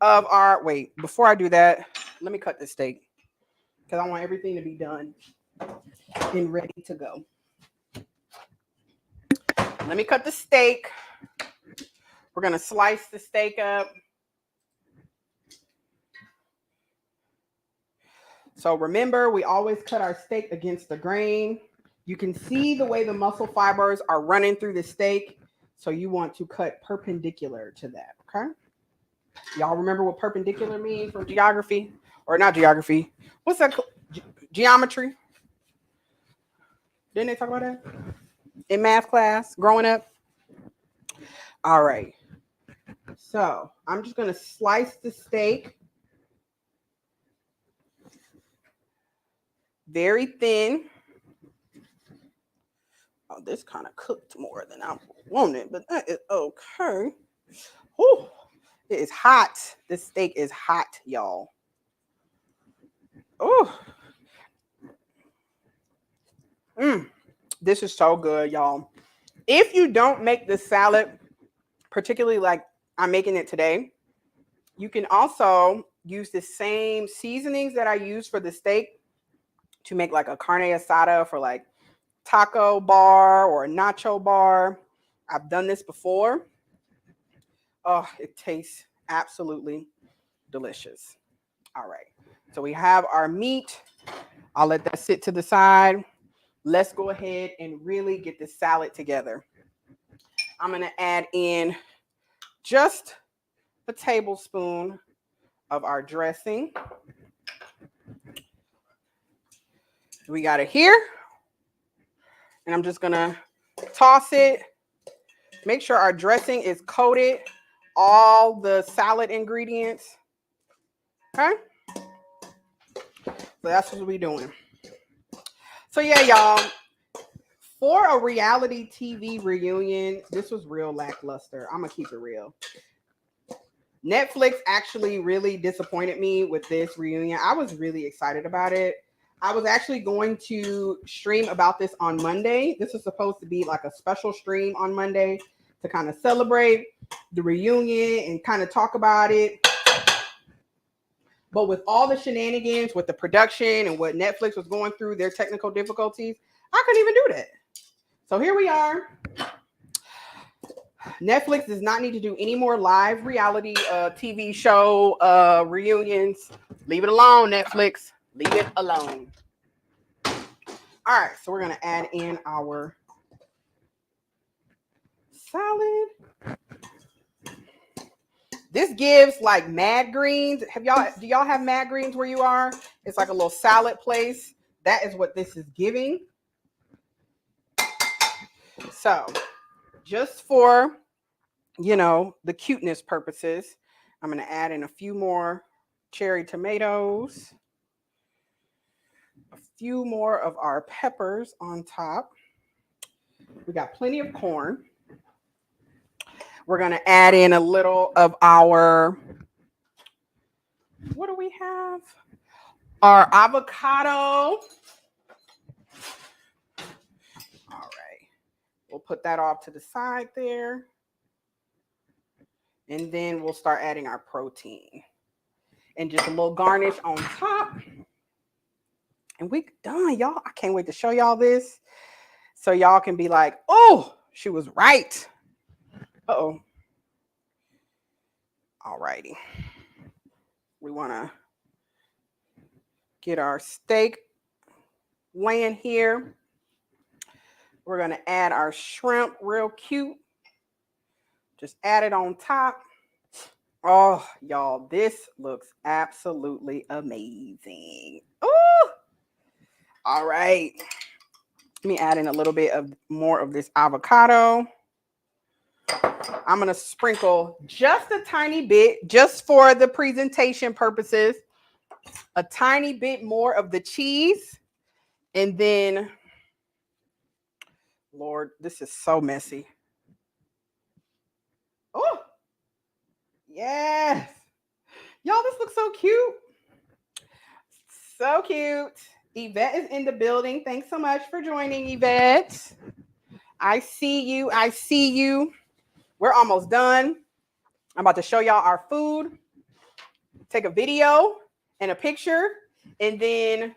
of our, wait, before I do that, let me cut this steak because I want everything to be done and ready to go. Let me cut the steak. We're going to slice the steak up. So remember, we always cut our steak against the grain. You can see the way the muscle fibers are running through the steak. So you want to cut perpendicular to that, okay? Y'all remember what perpendicular means from geography? Or not geography. What's that? Geometry? Didn't they talk about that in math class growing up? All right. So I'm just going to slice the steak very thin. Oh, this kind of cooked more than I wanted, but that is okay. Whew. It is hot. This steak is hot, y'all. Oh. This is so good, y'all. If you don't make the salad, particularly like I'm making it today, you can also use the same seasonings that I use for the steak to make like a carne asada for like taco bar or a nacho bar. I've done this before. Oh, it tastes absolutely delicious. All right. So we have our meat. I'll let that sit to the side. Let's go ahead and really get this salad together. I'm going to add in just a tablespoon of our dressing. We got it here. And I'm just going to toss it. Make sure our dressing is coated all the salad ingredients. Okay. So that's what we're doing. So yeah, y'all. For a reality TV reunion, this was real lackluster. I'm gonna keep it real. Netflix actually really disappointed me with this reunion. I was really excited about it. I was actually going to stream about this on Monday. This is supposed to be like a special stream on Monday to kind of celebrate the reunion and kind of talk about it. But with all the shenanigans with the production and what Netflix was going through, their technical difficulties, I couldn't even do that. So here we are. Netflix does not need to do any more live reality TV show reunions. Leave it alone, Netflix. Leave it alone. All right, so we're gonna add in our salad. This gives like Mad Greens. Do y'all have Mad Greens where you are? It's like a little salad place. That is what this is giving. So, just for the cuteness purposes, I'm going to add in a few more cherry tomatoes, a few more of our peppers on top. We got plenty of corn. We're going to add in a little of our, what do we have? Our avocado. All right. We'll put that off to the side there. And then we'll start adding our protein. And just a little garnish on top. And we done, y'all. I can't wait to show y'all this. So y'all can be like, oh, she was right. Uh-oh. All righty. We want to get our steak laying here. We're going to add our shrimp real cute. Just add it on top. Oh, y'all, this looks absolutely amazing. Ooh. All right. Let me add in a little bit of more of this avocado. I'm going to sprinkle just a tiny bit, just for the presentation purposes, a tiny bit more of the cheese. And then, Lord, this is so messy. Oh, yes. Y'all, this looks so cute. So cute. Yvette is in the building. Thanks so much for joining, Yvette. I see you. I see you. We're almost done. I'm about to show y'all our food. Take a video and a picture, and then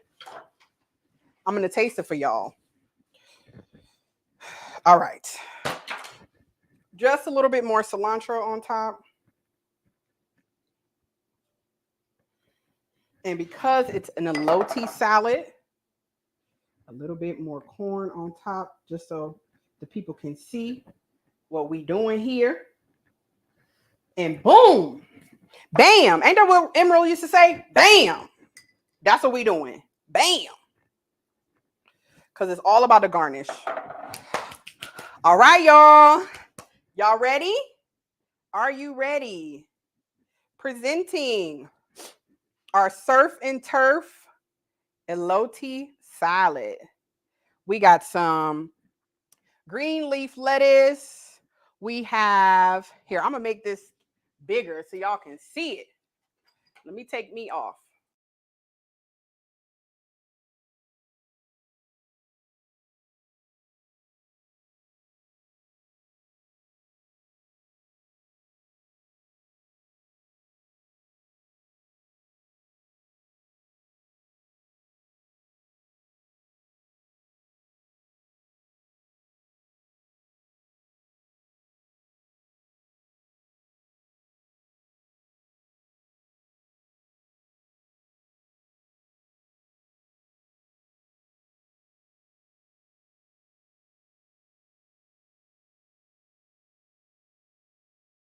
I'm going to taste it for y'all. All right. Just a little bit more cilantro on top. And because it's an elote salad, a little bit more corn on top, just so the people can see what we doing here. And boom, bam. Ain't that what Emerald used to say? Bam. That's what we doing. Bam. Because it's all about the garnish. All right, y'all. Y'all ready? Are you ready? Presenting our surf and turf elote salad. We got some green leaf lettuce. We have, here, I'm going to make this bigger so y'all can see it. Let me take me off.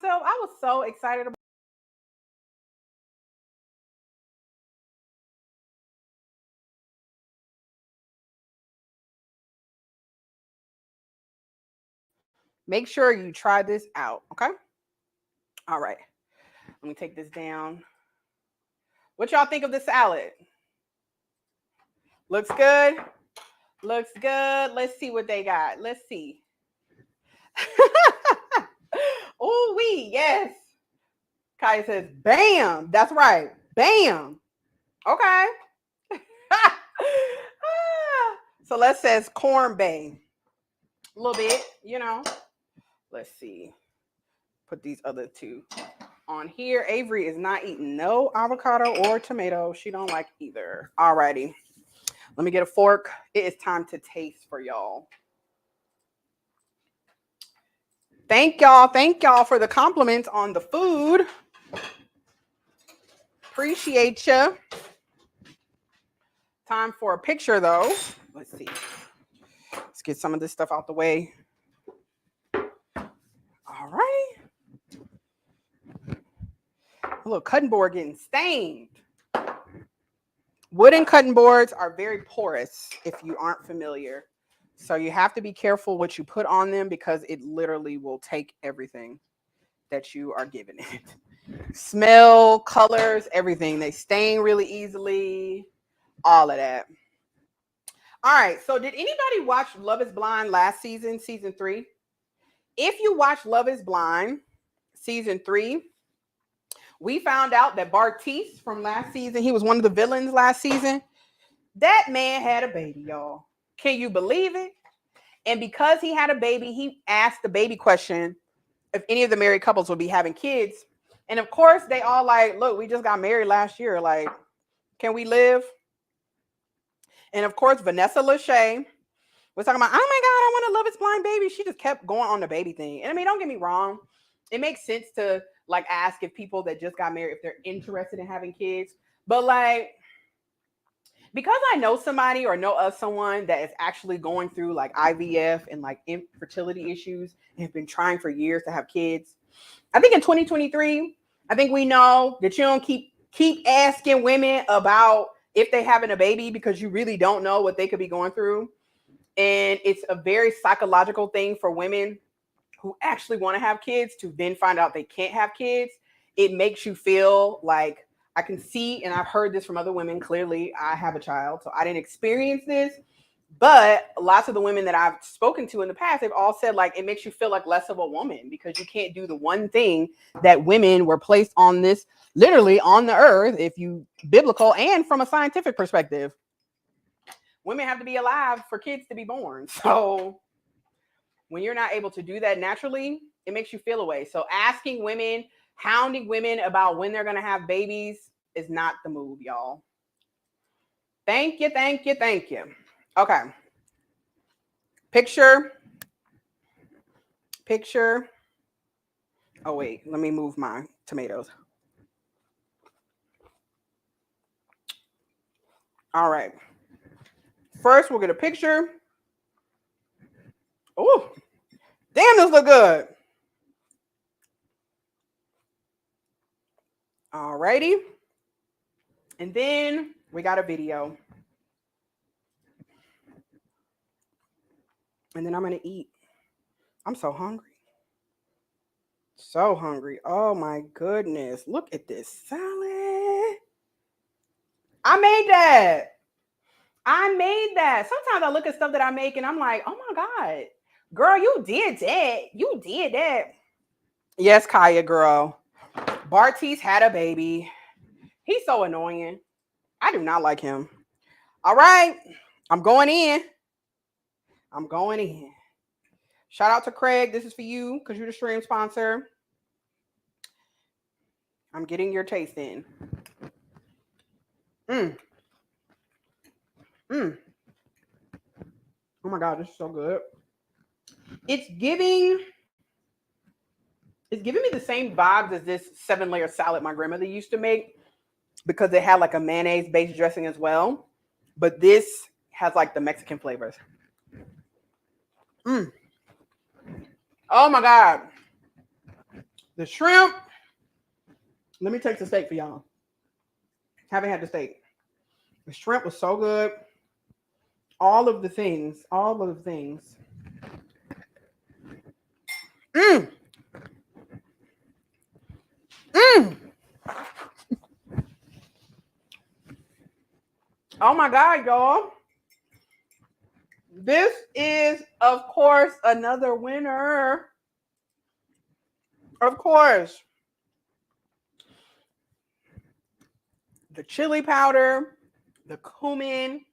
So I was so excited about make sure you try this out, okay? All right. Let me take this down. What y'all think of the salad? Looks good? Looks good. Let's see what they got. Let's see. Oh, yes. Kaya says, bam. That's right. Bam. Okay. So let's says corn bay. A little bit, you know. Let's see. Put these other two on here. Avery is not eating no avocado or tomato. She don't like either. Alrighty. Let me get a fork. It is time to taste for y'all. Thank y'all for the compliments on the food. Appreciate you. Time for a picture though. Let's see. Let's get some of this stuff out the way. All right. A little cutting board getting stained. Wooden cutting boards are very porous if you aren't familiar. So you have to be careful what you put on them because it literally will take everything that you are giving it. Smell, colors, everything. They stain really easily. All of that. All right. So did anybody watch Love is Blind last season, season 3? If you watch Love is Blind, season 3, we found out that Bartiz from last season, he was one of the villains last season. That man had a baby, y'all. Can you believe it? And because he had a baby, he asked the baby question if any of the married couples would be having kids. And of course, they all like, look, we just got married last year. Like, can we live? And of course, Vanessa Lachey was talking about, oh my God, I want a Love is Blind baby. She just kept going on the baby thing. And I mean, don't get me wrong. It makes sense to like ask if people that just got married, if they're interested in having kids. But like, because I know somebody or know of someone that is actually going through like IVF and like infertility issues and have been trying for years to have kids. I think in 2023, I think we know that you don't keep asking women about if they having a baby because you really don't know what they could be going through. And it's a very psychological thing for women who actually want to have kids to then find out they can't have kids. It makes you feel like, I can see, and I've heard this from other women. Clearly, I have a child, so I didn't experience this. But lots of the women that I've spoken to in the past, they've all said like it makes you feel like less of a woman because you can't do the one thing that women were placed on this, literally on the earth, if you biblical and from a scientific perspective. Women have to be alive for kids to be born. So when you're not able to do that naturally, it makes you feel away. So asking women, hounding women about when they're going to have babies is not the move, y'all. Thank you. Okay. Picture. Oh, wait. Let me move my tomatoes. All right. First, we'll get a picture. Oh, damn, this look good. All righty. And then we got a video. And then I'm going to eat. I'm so hungry. So hungry. Oh my goodness. Look at this salad. I made that. Sometimes I look at stuff that I make and I'm like, oh my God, girl, you did that. Yes, Kaya, girl. Bartiz had a baby. He's so annoying. I do not like him. All right. I'm going in. Shout out to Craig. This is for you because you're the stream sponsor. I'm getting your taste in. Oh my God, this is so good. It's giving me the same vibes as this 7-layer salad my grandmother used to make because it had like a mayonnaise-based dressing as well. But this has like the Mexican flavors. Oh my God. The shrimp. Let me take the steak for y'all. Haven't had the steak. The shrimp was so good. All of the things. Oh my God, y'all. This is, of course, another winner. Of course. The chili powder, the cumin,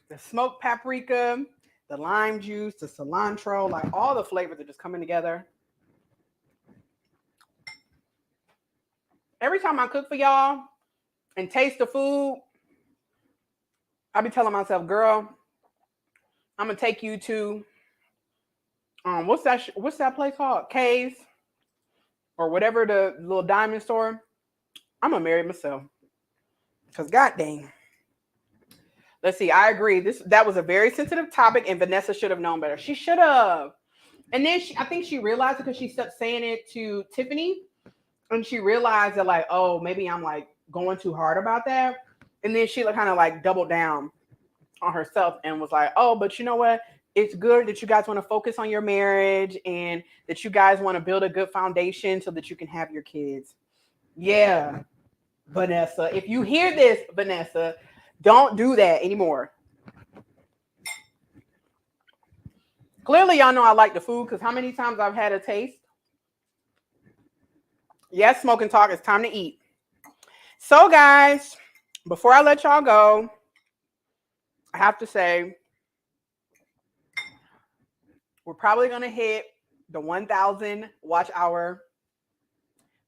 the smoked paprika, the lime juice, the cilantro, like all the flavors are just coming together. Every time I cook for y'all and taste the food, I be telling myself, girl, I'm gonna take you to what's that place called? K's or whatever, the little diamond store. I'm gonna marry myself. Cause god dang. Let's see. I agree. That was a very sensitive topic, and Vanessa should have known better. She should have. And then I think she realized it because she stopped saying it to Tiffany, and she realized that like, oh, maybe I'm like going too hard about that. And then she kind of like doubled down on herself and was like, oh, but you know what? It's good that you guys want to focus on your marriage and that you guys want to build a good foundation so that you can have your kids. Yeah, Vanessa. If you hear this, Vanessa, don't do that anymore. Clearly, y'all know I like the food because how many times I've had a taste? Yes, smoke and talk. It's time to eat. So, guys, before I let y'all go, I have to say, we're probably going to hit the 1,000 watch hour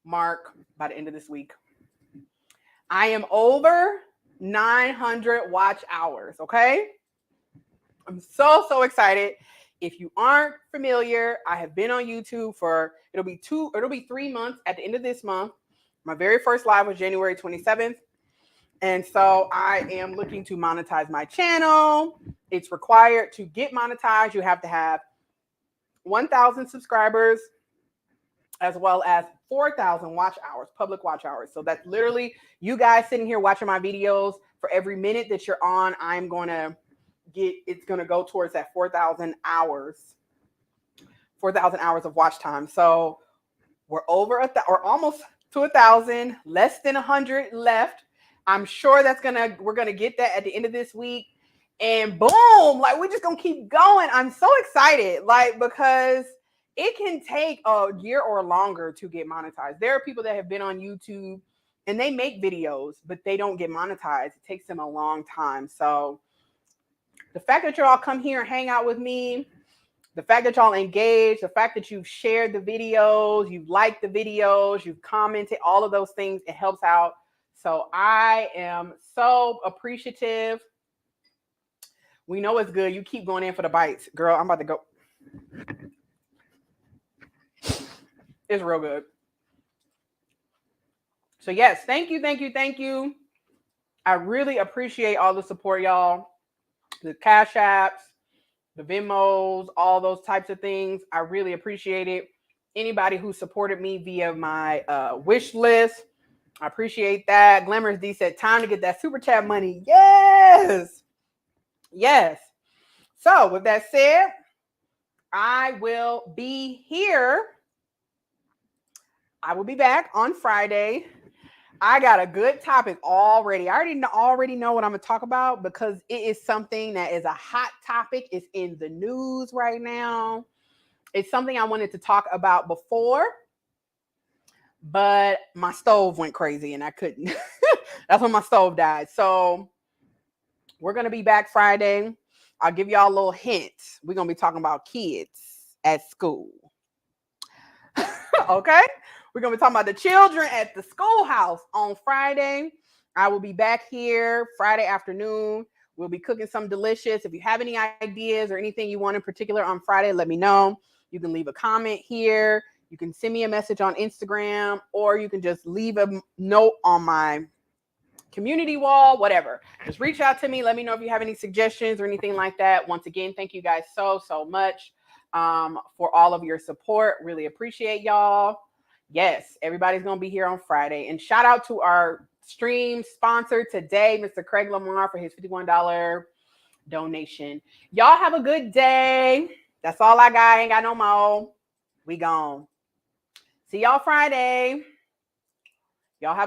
mark by the end of this week. I am over 900 watch hours, okay? I'm so excited. If you aren't familiar, I have been on YouTube for, it'll be 3 months at the end of this month. My very first live was January 27th. And so I am looking to monetize my channel. It's required to get monetized. You have to have 1,000 subscribers as well as 4,000 watch hours, public watch hours. So that's literally you guys sitting here watching my videos. For every minute that you're on, I'm going to it's going to go towards that 4,000 hours of watch time. So we're over or almost to 1,000, less than 100 left. I'm sure we're going to get that at the end of this week. And boom, like we're just going to keep going. I'm so excited, like, because it can take a year or longer to get monetized. There are people that have been on YouTube and they make videos, but they don't get monetized. It takes them a long time. So the fact that y'all come here and hang out with me, the fact that y'all engage, the fact that you've shared the videos, you've liked the videos, you've commented, all of those things, it helps out. So I am so appreciative. We know it's good. You keep going in for the bites. Girl, I'm about to go. It's real good. So yes, thank you. I really appreciate all the support, y'all. The Cash Apps, the Venmos, all those types of things. I really appreciate it. Anybody who supported me via my wish list, I appreciate that. Glamorous D said, time to get that super chat money. Yes. So with that said, I will be here. I will be back on Friday. I got a good topic already. I already know what I'm going to talk about because it is something that is a hot topic. It's in the news right now. It's something I wanted to talk about before, but my stove went crazy and I couldn't. That's when my stove died. So we're going to be back Friday. I'll give y'all a little hint. We're going to be talking about kids at school. Okay? We're going to be talking about the children at the schoolhouse on Friday. I will be back here Friday afternoon. We'll be cooking something delicious. If you have any ideas or anything you want in particular on Friday, let me know. You can leave a comment here. You can send me a message on Instagram, or you can just leave a note on my community wall, whatever. Just reach out to me. Let me know if you have any suggestions or anything like that. Once again, thank you guys so much for all of your support. Really appreciate y'all. Yes, everybody's going to be here on Friday. And shout out to our stream sponsor today, Mr. Craig Lamar, for his $51 donation. Y'all have a good day. That's all I got. Ain't got no more. We gone. See y'all Friday. Y'all have a